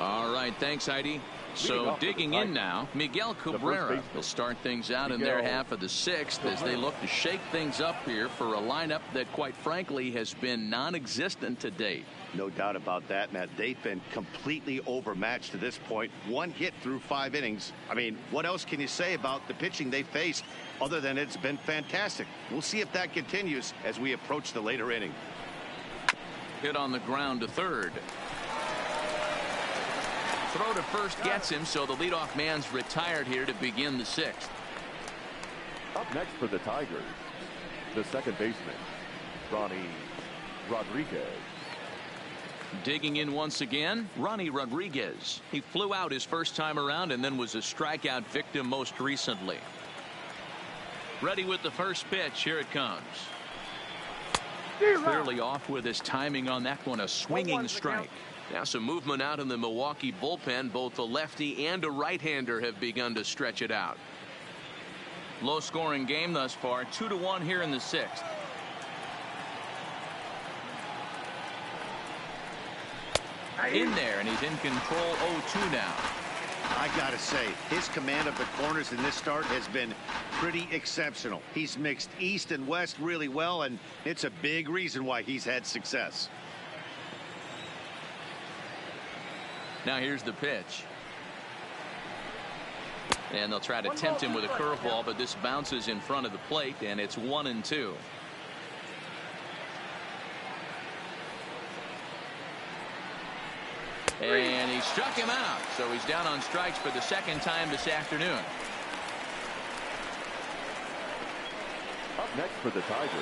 All right, thanks, Heidi. So digging in now, Miguel Cabrera will start things out in their half of the sixth as they look to shake things up here for a lineup that, quite frankly, has been non-existent to date. No doubt about that, Matt. They've been completely overmatched to this point. One hit through 5 innings. I mean, what else can you say about the pitching they faced other than it's been fantastic? We'll see if that continues as we approach the later inning. Hit on the ground to third. Throw to first gets him, so the leadoff man's retired here to begin the sixth. Up next for the Tigers, the second baseman, Ronnie Rodriguez. Digging in once again, Ronnie Rodriguez. He flew out his first time around and then was a strikeout victim most recently. Ready with the first pitch. Here it comes. Clearly off with his timing on that one. A swinging strike. Now some movement out in the Milwaukee bullpen. Both a lefty and a right-hander have begun to stretch it out. Low scoring game thus far. 2-1 here in the sixth. In there, and he's in control. 0-2 now. I gotta say, his command of the corners in this start has been pretty exceptional. He's mixed east and west really well, and it's a big reason why he's had success. Now here's the pitch. And they'll try to tempt him with a curveball, but this bounces in front of the plate, and it's 1-2. And he struck him out, so he's down on strikes for the second time this afternoon. Up next for the Tigers,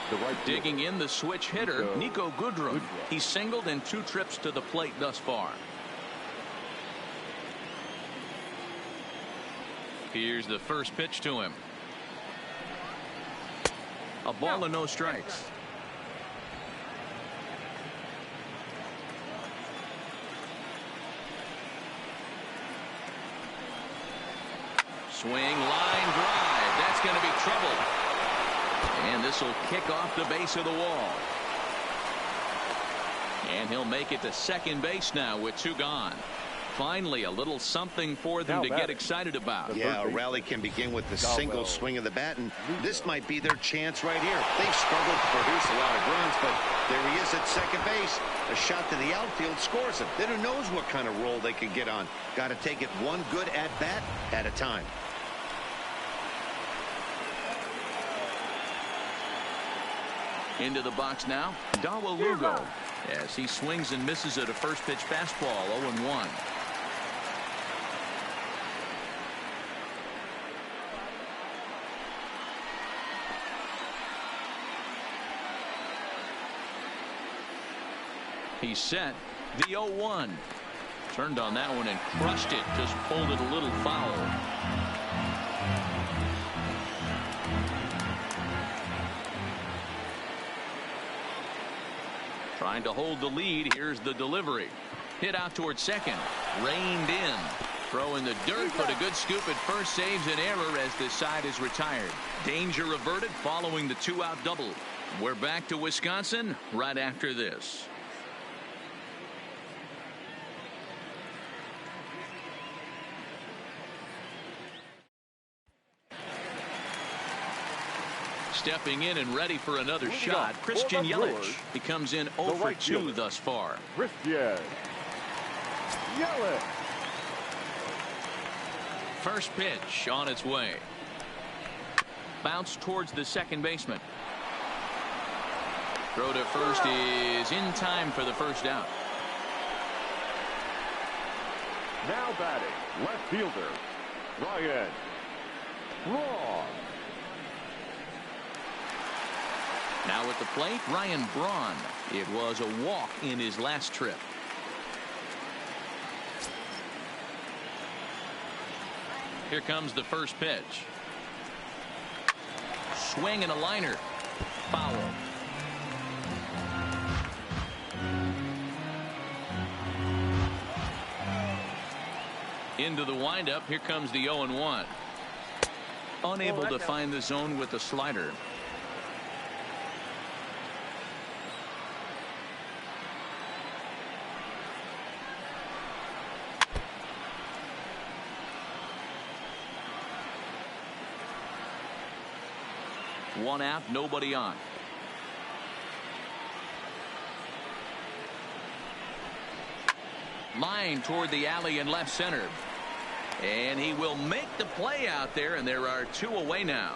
the right Digging in the switch hitter, Nico Goodrum. He's singled in 2 trips to the plate thus far. Here's the first pitch to him. A ball and no strikes. Swing, line drive. That's going to be trouble. And this will kick off the base of the wall. And he'll make it to second base now with 2 gone. Finally, a little something for them to get excited about. Yeah, a rally can begin with the single swing of the bat, and this might be their chance right here. They've struggled to produce a lot of runs, but there he is at second base. A shot to the outfield scores him. Then who knows what kind of roll they can get on. Got to take it one good at-bat at a time. Into the box now, Dawa Lugo, as he swings and misses at a first pitch fastball. 0-1. He's set. The 0-1. Turned on that one and crushed it. Just pulled it a little foul. Trying to hold the lead. Here's the delivery. Hit out towards second. Reined in. Throw in the dirt, but a good scoop at first saves an error as this side is retired. Danger averted following the 2-out double. We're back to Wisconsin right after this. Stepping in and ready for another shot, Christian Yelich. He comes in 0 for 2 thus far. Christian Yelich. First pitch on its way. Bounce towards the second baseman. Throw to first is in time for the first out. Now batting, left fielder, Ryan Braun. Now at the plate, Ryan Braun. It was a walk in his last trip. Here comes the first pitch. Swing and a liner. Foul. Into the windup. Here comes the 0-1. Unable to find the zone with the slider. 1 out, nobody on. Line toward the alley in left center. And he will make the play out there, and there are 2 away now.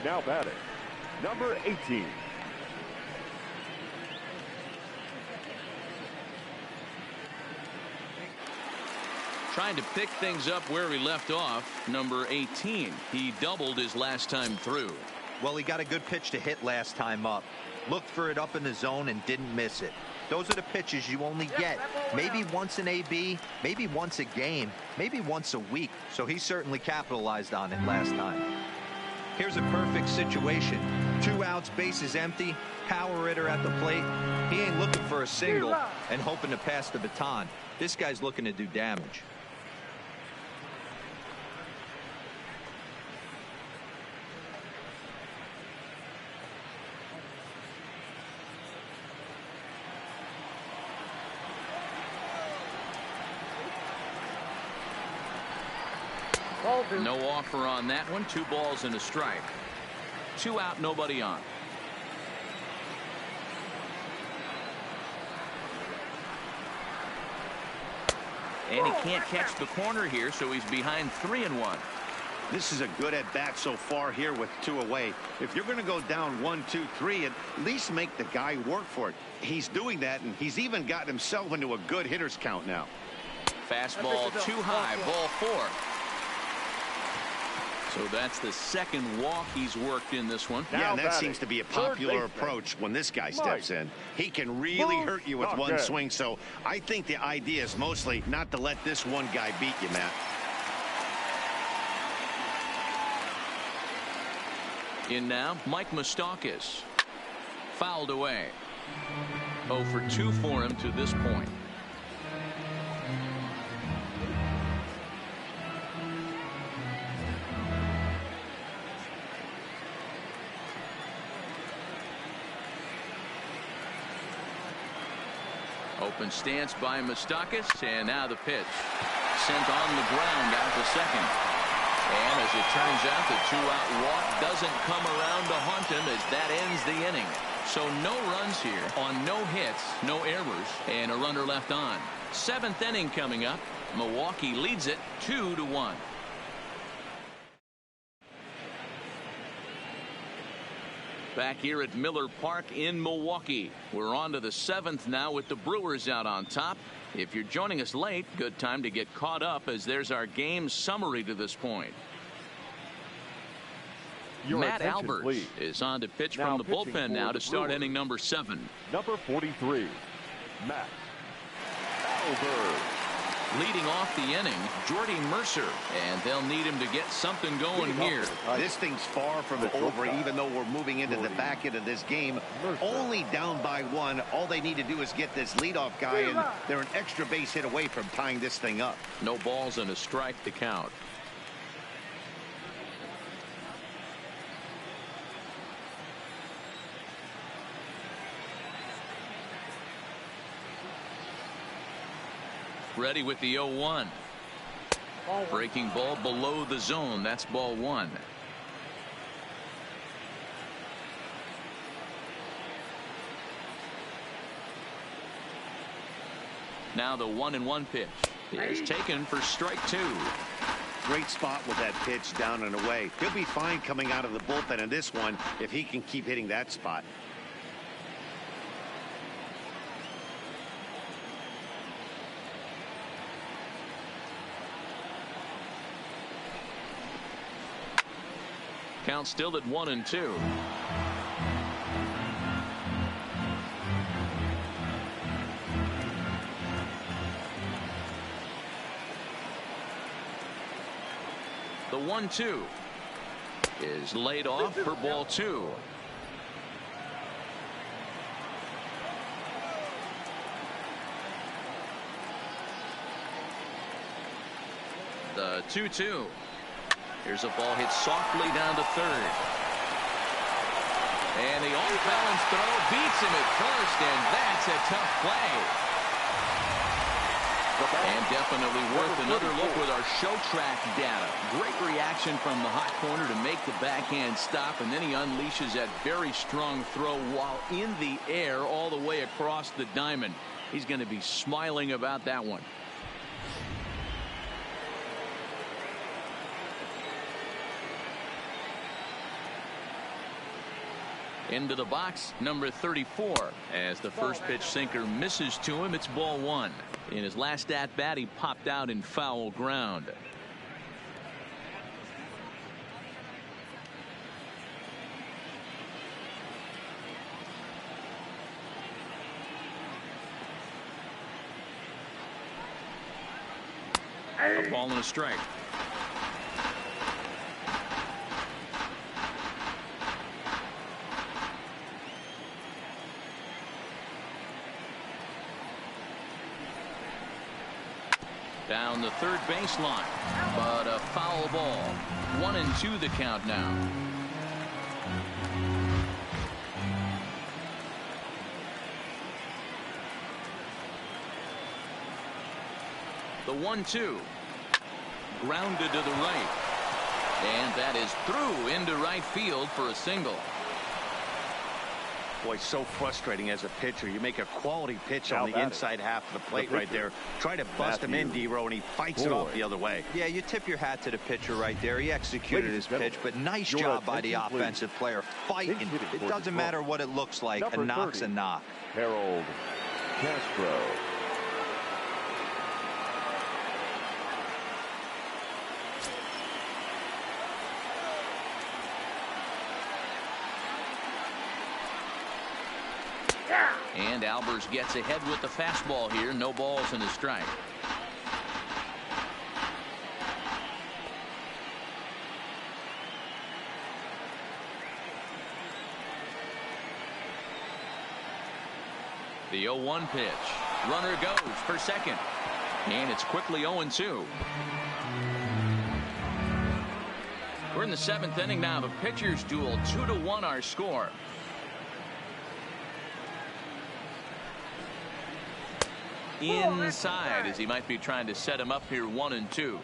Now batting, number 18. Trying to pick things up where he left off, number 18. He doubled his last time through. Well, he got a good pitch to hit last time up. Looked for it up in the zone and didn't miss it. Those are the pitches you only get maybe once in AB, maybe once a game, maybe once a week. So he certainly capitalized on it last time. Here's a perfect situation. 2 outs, bases empty, power hitter at the plate. He ain't looking for a single and hoping to pass the baton. This guy's looking to do damage. No offer on that one. 2 balls and a strike. 2 out, nobody on. And he can't catch the corner here, so he's behind 3-1. This is a good at bat so far here with 2 away. If you're going to go down 1, 2, 3, at least make the guy work for it. He's doing that, and he's even gotten himself into a good hitter's count now. Fastball too high, ball 4. So that's the second walk he's worked in this one. Yeah, and that seems to be a popular approach when this guy steps in. He can really hurt you with one swing, so I think the idea is mostly not to let this one guy beat you, Matt. In now, Mike Moustakas. Fouled away. 0 for 2 for him to this point. Open stance by Moustakas, and now the pitch. Sent on the ground out to second. And as it turns out, the 2-out walk doesn't come around to haunt him as that ends the inning. So no runs here on no hits, no errors, and a runner left on. 7th inning coming up. Milwaukee leads it 2-1. Back here at Miller Park in Milwaukee. We're on to the 7th now with the Brewers out on top. If you're joining us late, good time to get caught up as there's our game summary to this point. Matt Albert is on to pitch from the bullpen now to start inning number 7. Number 43, Matt Albert. Leading off the inning, Jordy Mercer, and they'll need him to get something going here. This thing's far from over, even though we're moving into the back end of this game. Only down by 1. All they need to do is get this leadoff guy, and they're an extra base hit away from tying this thing up. No balls and a strike to count. Ready with the 0-1. Breaking ball below the zone. That's ball 1. Now the 1-1 pitch is taken for strike 2. Great spot with that pitch down and away. He'll be fine coming out of the bullpen in this one if he can keep hitting that spot. Count still at 1-2. The 1-2 is laid off for ball 2. The 2-2. Here's a ball hit softly down to third. And the off-balance throw beats him at first, and that's a tough play. And definitely worth another look with our show track data. Great reaction from the hot corner to make the backhand stop, and then he unleashes that very strong throw while in the air all the way across the diamond. He's going to be smiling about that one. Into the box, number 34. As the first pitch sinker misses to him, it's ball one. In his last at bat, he popped out in foul ground. A ball and a strike. Down the third baseline, but a foul ball. 1-2 the count now. The 1-2. Grounded to the right. And that is through into right field for a single. Boy, so frustrating as a pitcher. You make a quality pitch on the inside half of the plate right there. Try to bust him in, D-Row, and he fights it off the other way. Yeah, you tip your hat to the pitcher right there. He executed his pitch, but nice job by the offensive player. Fighting. It doesn't matter what it looks like. A knock's a knock. Harold Castro. And Albers gets ahead with the fastball here. No balls and a strike. The 0-1 pitch. Runner goes for second. And it's quickly 0-2. We're in the seventh inning now. The pitchers duel. 2-1 our score. Inside as he might be trying to set him up here. 1-2.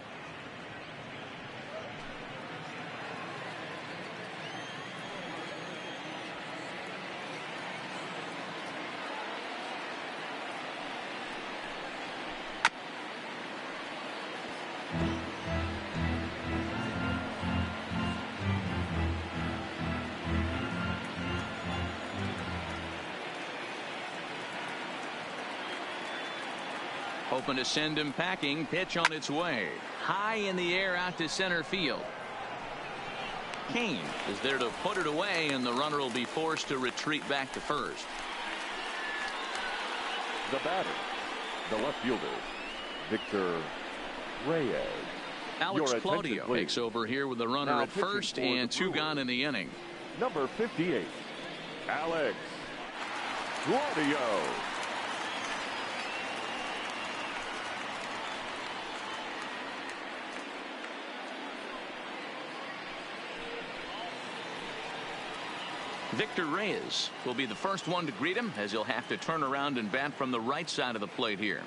Hoping to send him packing. Pitch on its way. High in the air out to center field. Kane is there to put it away, and the runner will be forced to retreat back to first. The batter, the left fielder, Victor Reyes. Alex Claudio takes over here with the runner now at first and two gone in the inning. Number 58, Alex Claudio. Victor Reyes will be the first one to greet him, as he'll have to turn around and bat from the right side of the plate here.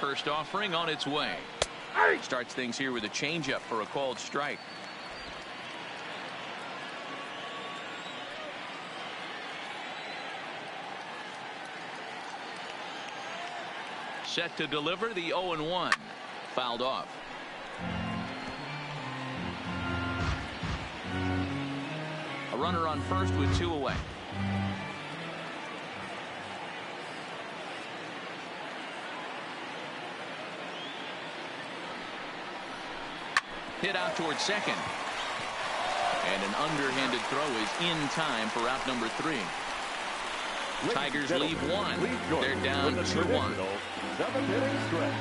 First offering on its way. Starts things here with a changeup for a called strike. Set to deliver the 0-1. Fouled off. A runner on first with two away. Hit out towards second. And an underhanded throw is in time for out number 3. Tigers leave one. They're down 2-1. 7-inning stretch.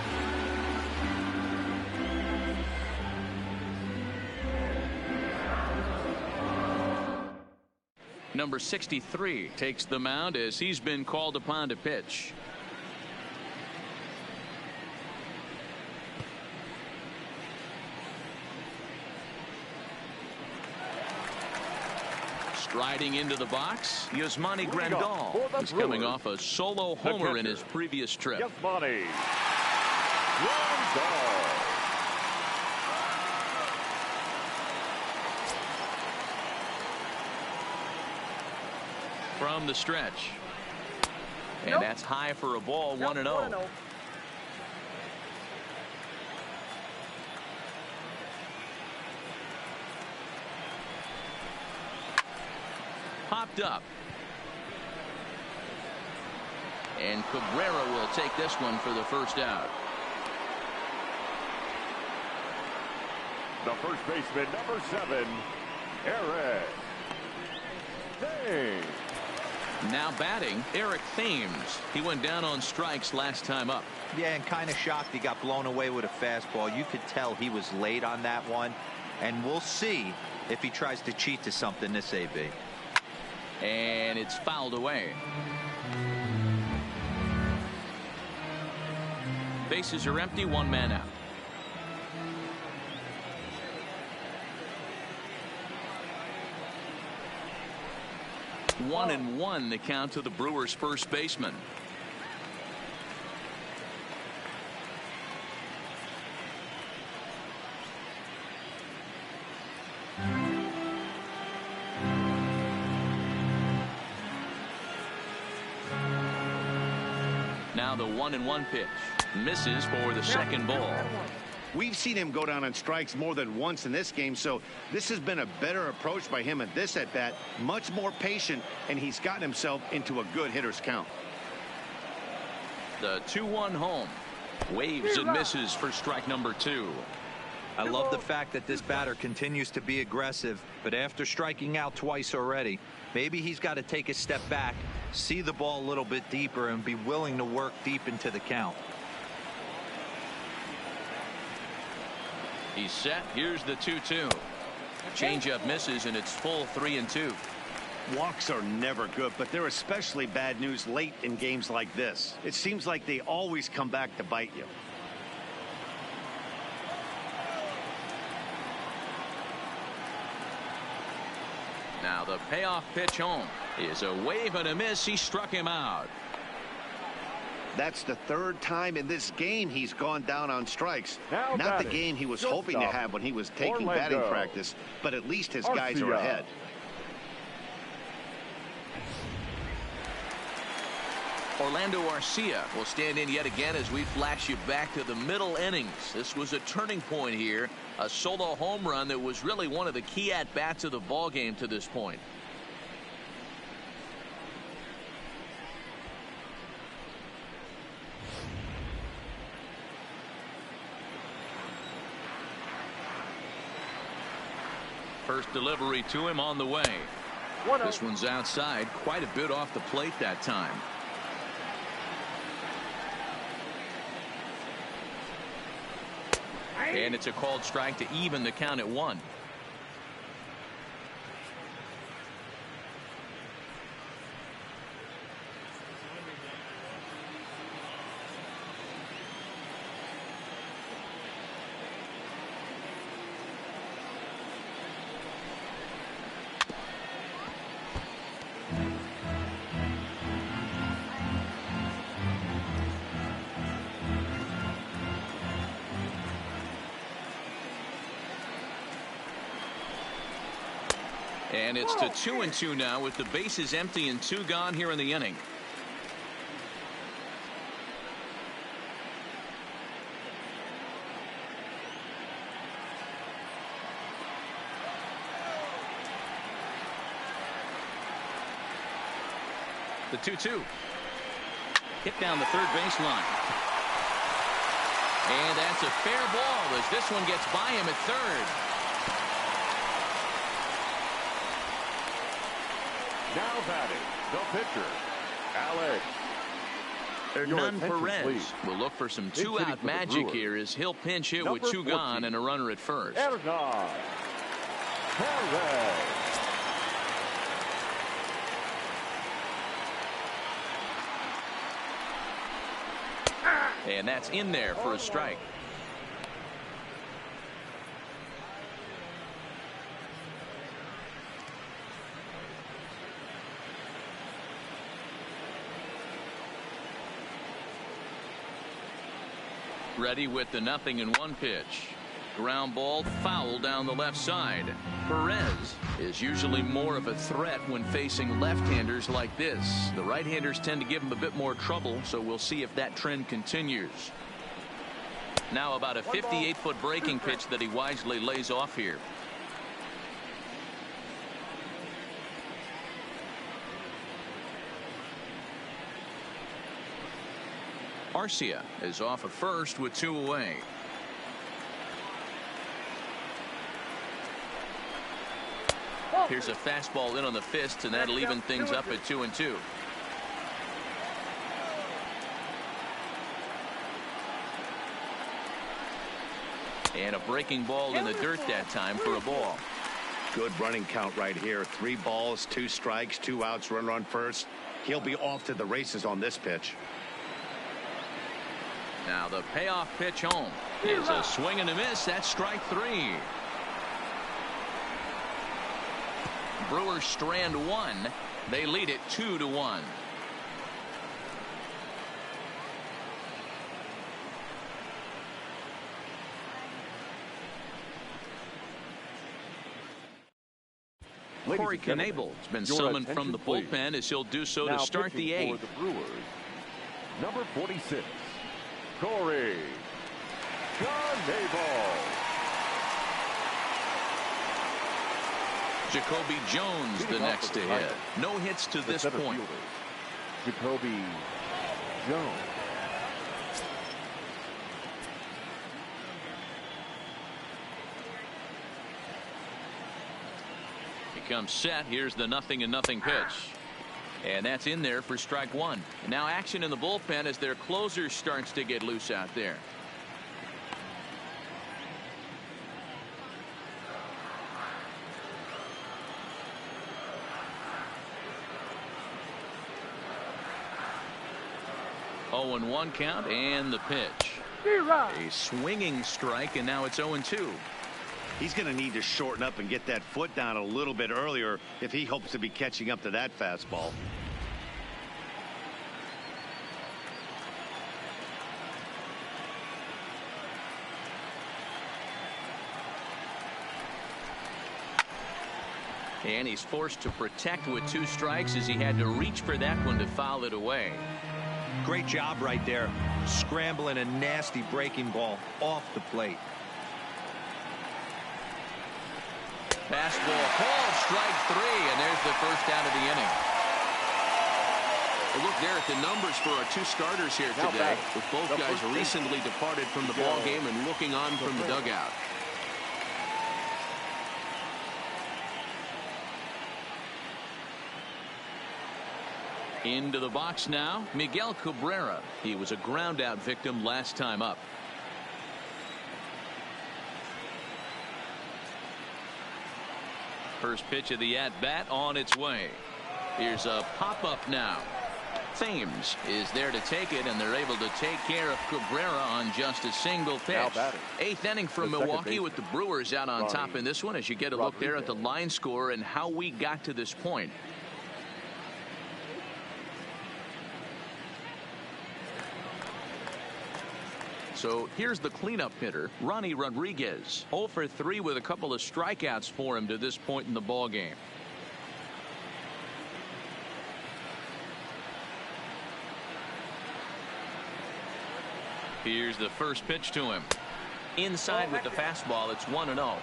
Number 63 takes the mound as he's been called upon to pitch. Riding into the box, Yasmani Moving on Grandal. for the He's coming Brewers, off a solo the homer in catcher, his previous trip. Yasmani Grandal. From the stretch. And that's high for a ball, 1-0. Popped up. And Cabrera will take this one for the first out. The first baseman, number 7, Eric Thames. Now batting, Eric Thames. He went down on strikes last time up. Yeah, and kind of shocked he got blown away with a fastball. You could tell he was late on that one. And we'll see if he tries to cheat to something this AB. And it's fouled away. Bases are empty, one man out. One and one the count to the Brewers' first baseman. Now the 1-1 pitch misses for the second ball. We've seen him go down on strikes more than once in this game, so this has been a better approach by him at this at-bat. Much more patient, and he's gotten himself into a good hitter's count. The 2-1 home. Waves and misses for strike number 2. I love the fact that this batter continues to be aggressive, but after striking out twice already, maybe he's got to take a step back, see the ball a little bit deeper, and be willing to work deep into the count. He's set. Here's the 2-2. Changeup misses, and it's full 3-2. Walks are never good, but they're especially bad news late in games like this. It seems like they always come back to bite you. Now the payoff pitch home is a wave and a miss. He struck him out. That's the third time in this game he's gone down on strikes. Now Not the batting, game he was shortstop, hoping to have when he was taking Orlando. batting practice, but at least his guys are Arcia. ahead. Orlando Arcia will stand in yet again as we flash you back to the middle innings. This was a turning point here, a solo home run that was really one of the key at-bats of the ball game to this point. First delivery to him on the way. This one's outside, quite a bit off the plate that time. And it's a called strike to even the count at 1. And it's to 2-2 now with the bases empty and 2 gone here in the inning. The 2-2. Hit down the third baseline. And that's a fair ball as this one gets by him at third. Now batting, the pitcher, Alex. Hernan Perez will look for some two-out magic here as he'll pinch hit with 2 gone and a runner at first. Hernan Perez. And that's in there for a strike. Ready with the 0-1 pitch. Ground ball, foul down the left side. Perez is usually more of a threat when facing left-handers like this. The right-handers tend to give him a bit more trouble, so we'll see if that trend continues. Now about a 58-foot breaking pitch that he wisely lays off here. Arcia is off at first with 2 away. Here's a fastball in on the fist, and that'll even things up at 2-2. And a breaking ball in the dirt that time for a ball. Good running count right here. 3 balls, 2 strikes, 2 outs, runner on first. He'll be off to the races on this pitch. Now the payoff pitch home is a swing and a miss. That's strike 3. Brewers strand 1. They lead it 2-1. Corey Knebel has been summoned from the bullpen as he'll do so to start the 8th. For the Brewers, number 46, Corey Knebel. Jacoby Jones the next to hit. No hits to this point. Jacoby Jones. He comes set. Here's the 0-0 pitch. And that's in there for strike 1. And now action in the bullpen as their closer starts to get loose out there. Oh, 0-1 count and the pitch. A swinging strike, and now it's 0-2. He's going to need to shorten up and get that foot down a little bit earlier if he hopes to be catching up to that fastball. And he's forced to protect with 2 strikes as he had to reach for that one to foul it away. Great job right there, scrambling a nasty breaking ball off the plate. Fastball called, strike 3, and there's the first out of the inning. Well, look there at the numbers for our 2 starters here today, with both guys recently departed from the ball game and looking on from the dugout. Into the box now, Miguel Cabrera. He was a ground out victim last time up. First pitch of the at-bat on its way. Here's a pop-up now. Thames is there to take it, and they're able to take care of Cabrera on just a single pitch. 8th inning from Milwaukee with the Brewers out on top in this one as you get a look there at the line score and how we got to this point. So here's the cleanup hitter, Ronnie Rodriguez. 0 for 3 with a couple of strikeouts for him to this point in the ball game. Here's the first pitch to him. Inside with the fastball. It's 1-0.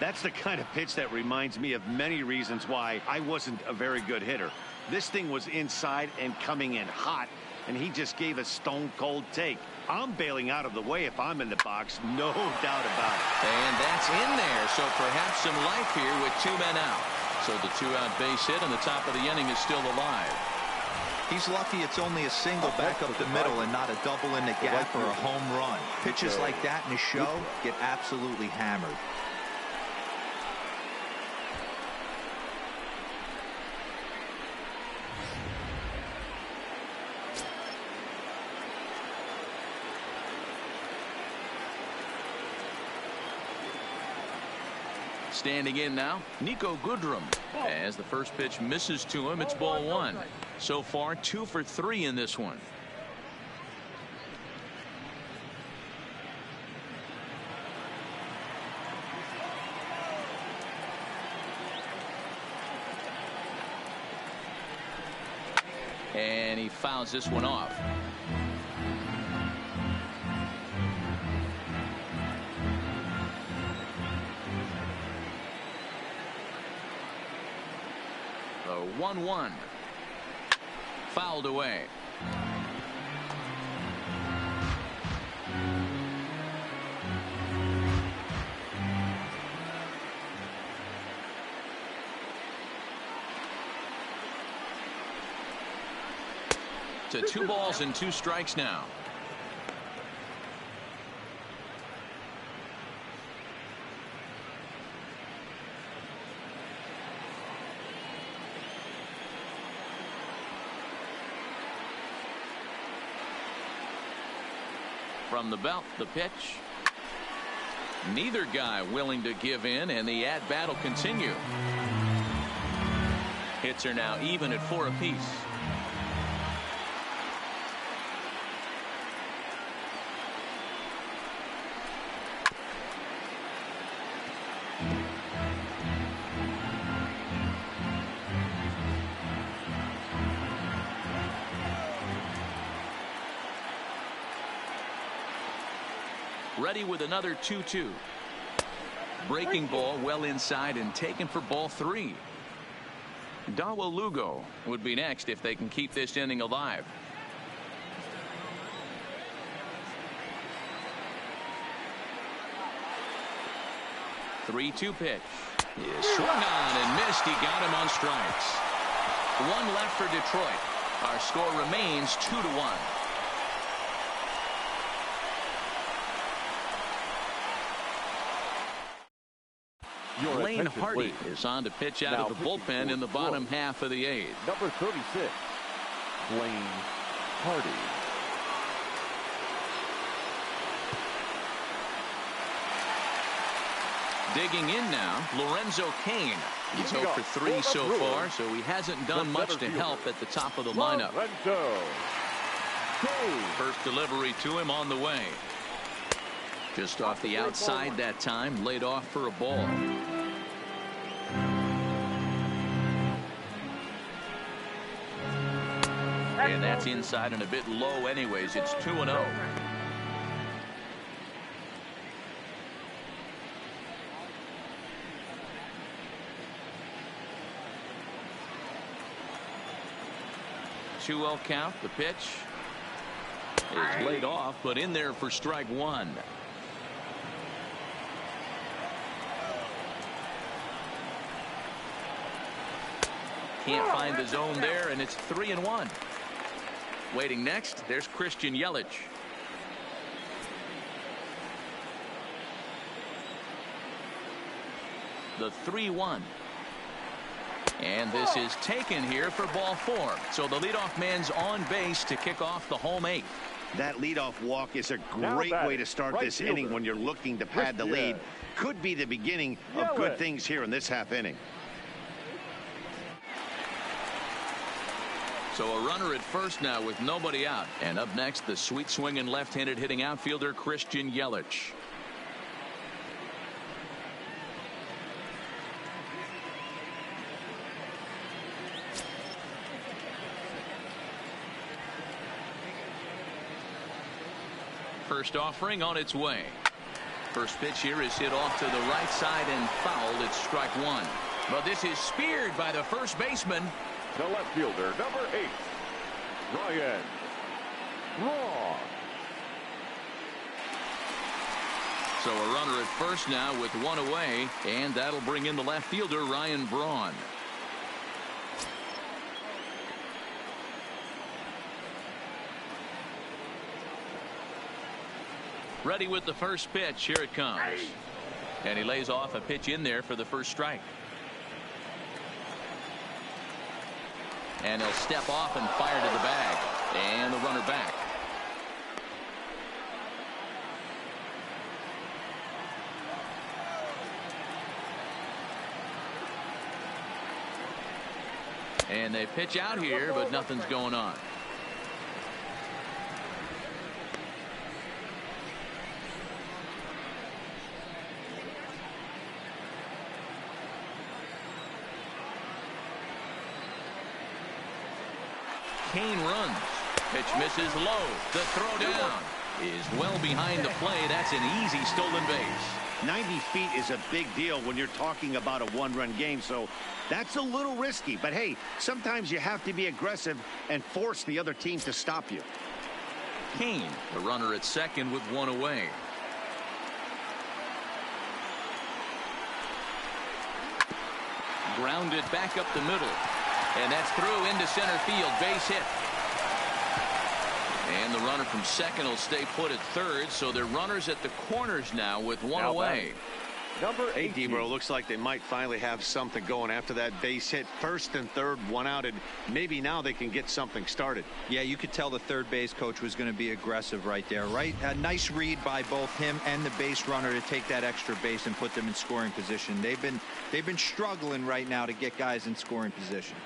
That's the kind of pitch that reminds me of many reasons why I wasn't a very good hitter. This thing was inside and coming in hot, and he just gave a stone-cold take. I'm bailing out of the way if I'm in the box, no doubt about it. And that's in there, so perhaps some life here with 2 men out. So the 2-out base hit and the top of the inning is still alive. He's lucky it's only a single back up the middle and not a double in the gap or a home run. Pitches like that in a show get absolutely hammered. Standing in now, Nico Goodrum. As the first pitch misses to him, it's ball 1. So far, 2 for 3 in this one. And he fouls this one off. The 1-1. Fouled away. To 2 balls and 2 strikes now. From the belt, the pitch. Neither guy willing to give in, and the at-bat will continue. Hits are now even at 4 apiece. Ready with another 2-2. Breaking ball well inside and taken for ball 3. Dawa Lugo would be next if they can keep this inning alive. Three-two pitch. He swung on and missed. He got him on strikes. 1 left for Detroit. Our score remains 2-1. Lane Hardy is on to pitch out of the bullpen in the bottom half of the 8th. Number 36, Lane Hardy. Digging in now, Lorenzo Cain. He's 0 for 3 so far, so he hasn't done much to help at the top of the lineup. First delivery to him on the way. Just off the outside that time, laid off for a ball. And that's inside and a bit low anyways. It's 2-0. Two-0 count. The pitch is laid off, but in there for strike 1. Can't find the zone there, and it's 3-1. Waiting next, there's Christian Yelich. The 3-1. And this is taken here for ball 4. So the leadoff man's on base to kick off the home 8th. That leadoff walk is a great way to start this inning when you're looking to pad the lead. Could be the beginning of good things here in this half inning. So a runner at first now with nobody out. And up next, the sweet swinging left-handed hitting outfielder Christian Yelich. First offering on its way. First pitch here is hit off to the right side and fouled. It's strike 1. But this is speared by the first baseman. The left fielder, number 8, Ryan Braun. So a runner at first now with 1 away, and that'll bring in the left fielder Ryan Braun. Ready with the first pitch. Here it comes. And he lays off a pitch in there for the first strike. And he'll step off and fire to the bag. And the runner back. And they pitch out here, but nothing's going on. Kane runs. Pitch misses low. The throw down is well behind the plate. That's an easy stolen base. 90 feet is a big deal when you're talking about a one-run game, so that's a little risky. But hey, sometimes you have to be aggressive and force the other team to stop you. Kane, the runner at second with one away. Grounded back up the middle. And that's through into center field. Base hit. And the runner from second will stay put at third, so they're runners at the corners now with one away. Number 8. 18. Debro, looks like they might finally have something going after that base hit. First and third, one out, and maybe now they can get something started. Yeah, you could tell the third base coach was going to be aggressive right there. Right, a nice read by both him and the base runner to take that extra base and put them in scoring position. They've been struggling right now to get guys in scoring position.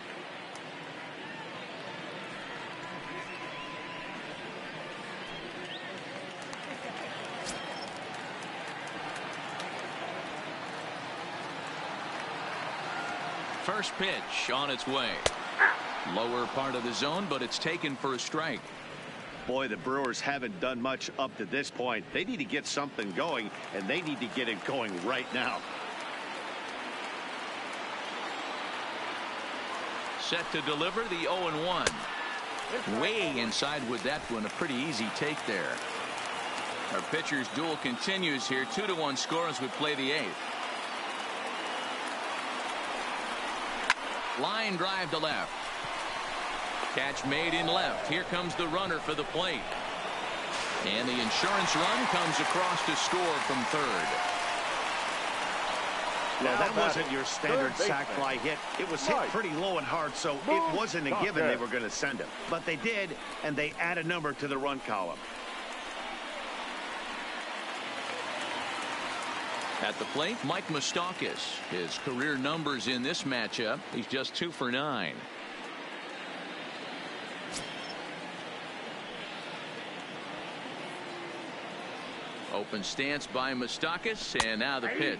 First pitch on its way. Lower part of the zone, but it's taken for a strike. Boy, the Brewers haven't done much up to this point. They need to get something going, and they need to get it going right now. Set to deliver the 0-1. Way inside with that one. A pretty easy take there. Our pitcher's duel continues here. 2-1 score as we play the 8th. Line drive to left. Catch made in left. Here comes the runner for the plate. And the insurance run comes across to score from third. Well, that wasn't your standard sac fly hit. It was hit pretty low and hard, so it wasn't a given they were going to send him. But they did, and they add a number to the run column. At the plate, Mike Moustakas. His career numbers in this matchup, he's just 2 for 9. Open stance by Moustakas, and now the pitch.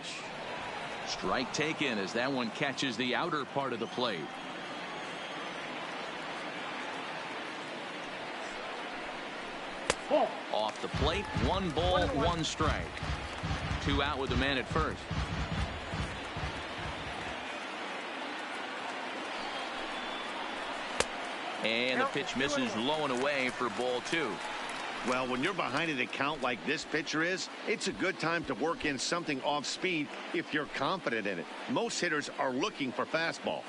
Strike taken as that one catches the outer part of the plate. Off the plate, 1 ball, 1 strike. 2 out with the man at first. And the pitch misses low and away for ball 2. Well, when you're behind an account like this pitcher is, it's a good time to work in something off speed if you're confident in it. Most hitters are looking for fastball.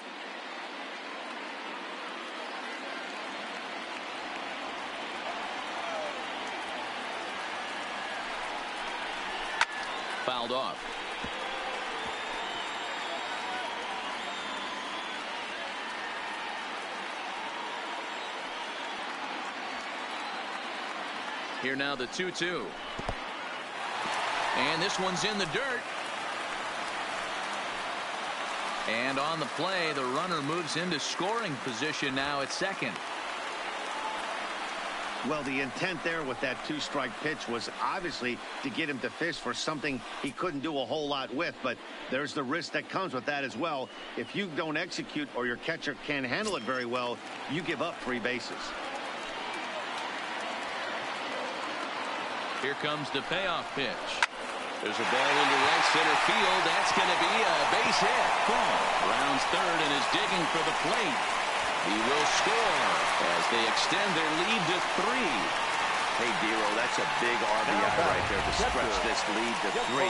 Fouled off. Here now the 2-2. And this one's in the dirt. And on the play, the runner moves into scoring position now at second. Well, the intent there with that 2-strike pitch was obviously to get him to fish for something he couldn't do a whole lot with, but there's the risk that comes with that as well. If you don't execute or your catcher can't handle it very well, you give up 3 bases. Here comes the payoff pitch. There's a ball into right center field. That's going to be a base hit. Rounds third and is digging for the plate. He will score as they extend their lead to 3. Hey, Dero, that's a big RBI right there to stretch this lead to 3.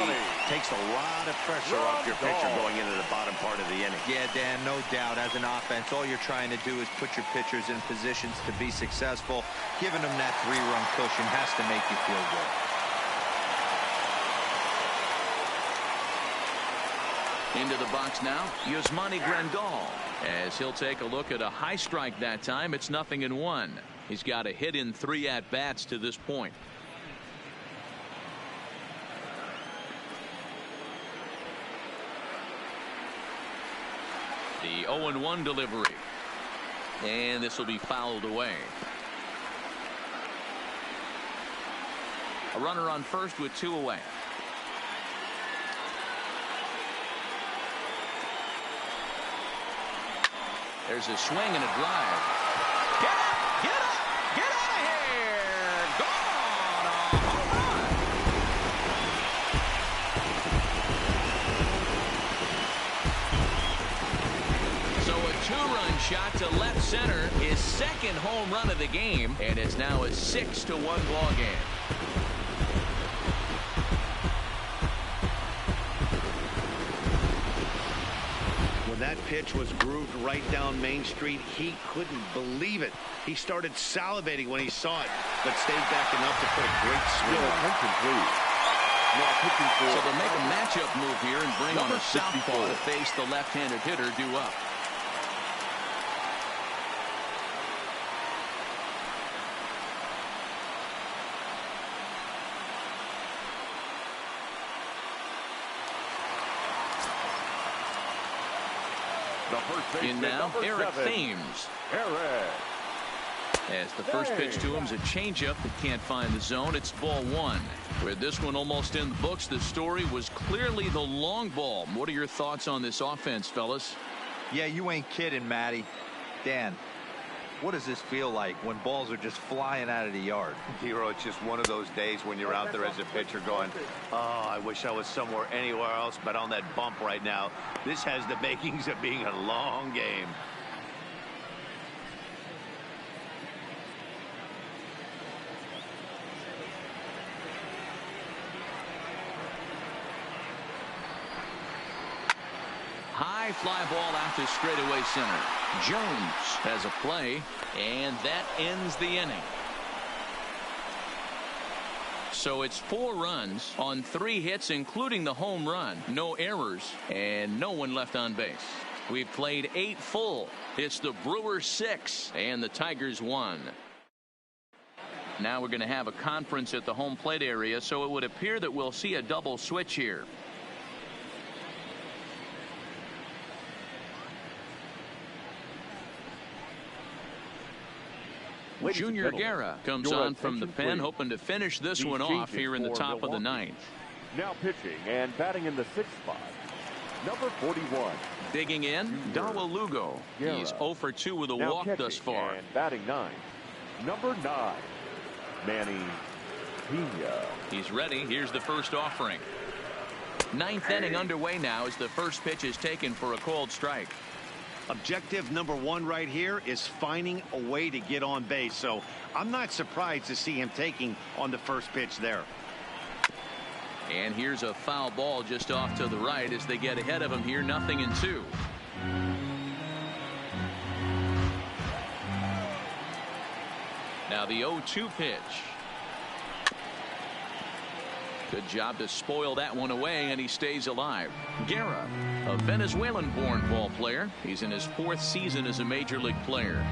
Takes a lot of pressure off your pitcher going into the bottom part of the inning. Yeah, Dan, no doubt. As an offense, all you're trying to do is put your pitchers in positions to be successful. Giving them that 3-run cushion has to make you feel good. Into the box now, Yasmani Grandal, as he'll take a look at a high strike that time. It's 0-1. He's got a hit in 3 at-bats to this point. The 0-1 delivery. And this will be fouled away. A runner on first with 2 away. There's a swing and a drive. Get up! center, his second home run of the game, and it's now a 6-1 ball game. When that pitch was grooved right down Main Street, he couldn't believe it. He started salivating when he saw it, but stayed back enough to put a great swing. Attention, please. Now pitching for. So they'll make a matchup move here and bring on Number a southpaw 64. to face the left-handed hitter due up. The first baseman, In now, number Eric 7, Thames. Eric. As the first pitch to him is a changeup that can't find the zone. It's ball one. With this one almost in the books, the story was clearly the long ball. What are your thoughts on this offense, fellas? Yeah, you ain't kidding, Matty. Dan, what does this feel like when balls are just flying out of the yard? Hero, it's just one of those days when you're out there as a pitcher going, oh, I wish I was somewhere anywhere else but on that bump right now. This has the makings of being a long game. High fly ball out to straightaway center. Jones has a play, and that ends the inning. So it's 4 runs on 3 hits, including the home run. No errors, and no one left on base. We've played 8 full. It's the Brewers 6 and the Tigers 1. Now we're going to have a conference at the home plate area, so it would appear that we'll see a double switch here. Junior Guerra comes on from the pen, hoping to finish this one off here in the top of the 9th. Now pitching and batting in the 6th spot, number 41. Digging in, Dawa Lugo. He's 0 for 2 with a Now walk thus far. And batting 9, number 9, Manny Pena. He's ready. Here's the first offering. 9th inning underway now as the first pitch is taken for a called strike. Objective number 1 right here is finding a way to get on base. So I'm not surprised to see him taking on the first pitch there. And here's a foul ball just off to the right as they get ahead of him here. 0-2. Now the 0-2 pitch. Good job to spoil that one away, and he stays alive. Guerra, a Venezuelan-born ball player. He's in his 4th season as a major league player.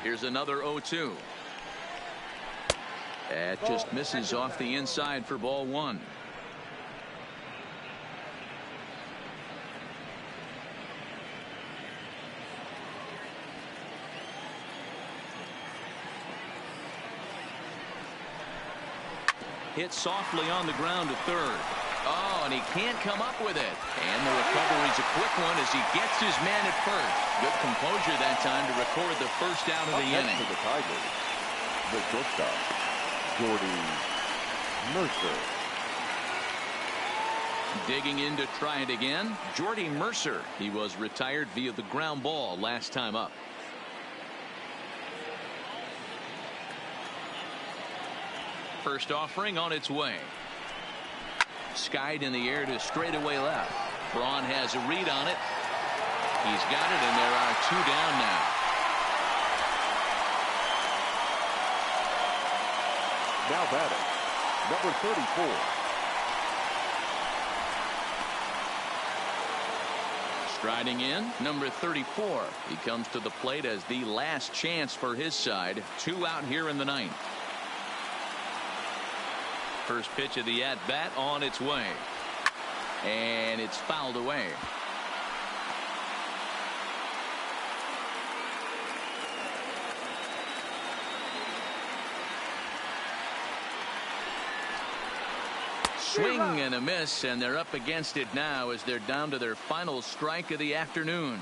Here's another 0-2. That just misses off the inside for ball 1. Hit softly on the ground to third. Oh, and he can't come up with it. And the recovery's a quick one as he gets his man at first. Good composure that time to record the first out of the inning. For the Tigers, the shortstop, Jordy Mercer. Digging in to try it again, Jordy Mercer. He was retired via the ground ball last time up. First offering on its way. Skied in the air to straightaway left. Braun has a read on it. He's got it, and there are 2 down now. Now batting, number 34. Striding in, number 34. He comes to the plate as the last chance for his side. 2 out here in the 9th. First pitch of the at-bat on its way. And it's fouled away. Swing and a miss, and they're up against it now as they're down to their final strike of the afternoon.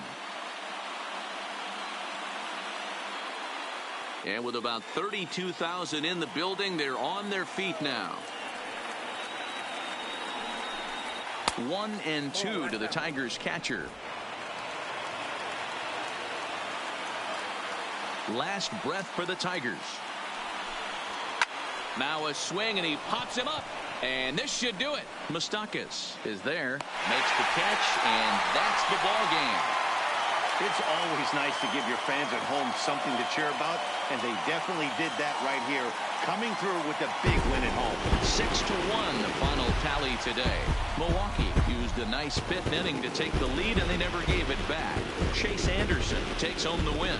And with about 32,000 in the building, they're on their feet now. 1-2 to the Tigers catcher. Last breath for the Tigers. Now a swing, and he pops him up. And this should do it. Moustakas is there, makes the catch, and that's the ball game. It's always nice to give your fans at home something to cheer about, and they definitely did that right here, coming through with a big win at home. 6-1 the final tally today. Milwaukee used a nice fifth inning to take the lead, and they never gave it back. Chase Anderson takes home the win.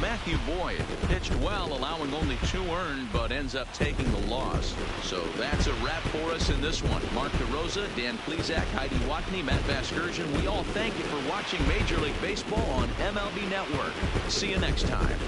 Matthew Boyd pitched well, allowing only 2 earned, but ends up taking the loss. So that's a wrap for us in this one. Mark DeRosa, Dan Plesac, Heidi Watney, Matt Vasgersian, we all thank you for watching Major League Baseball on MLB Network. See you next time.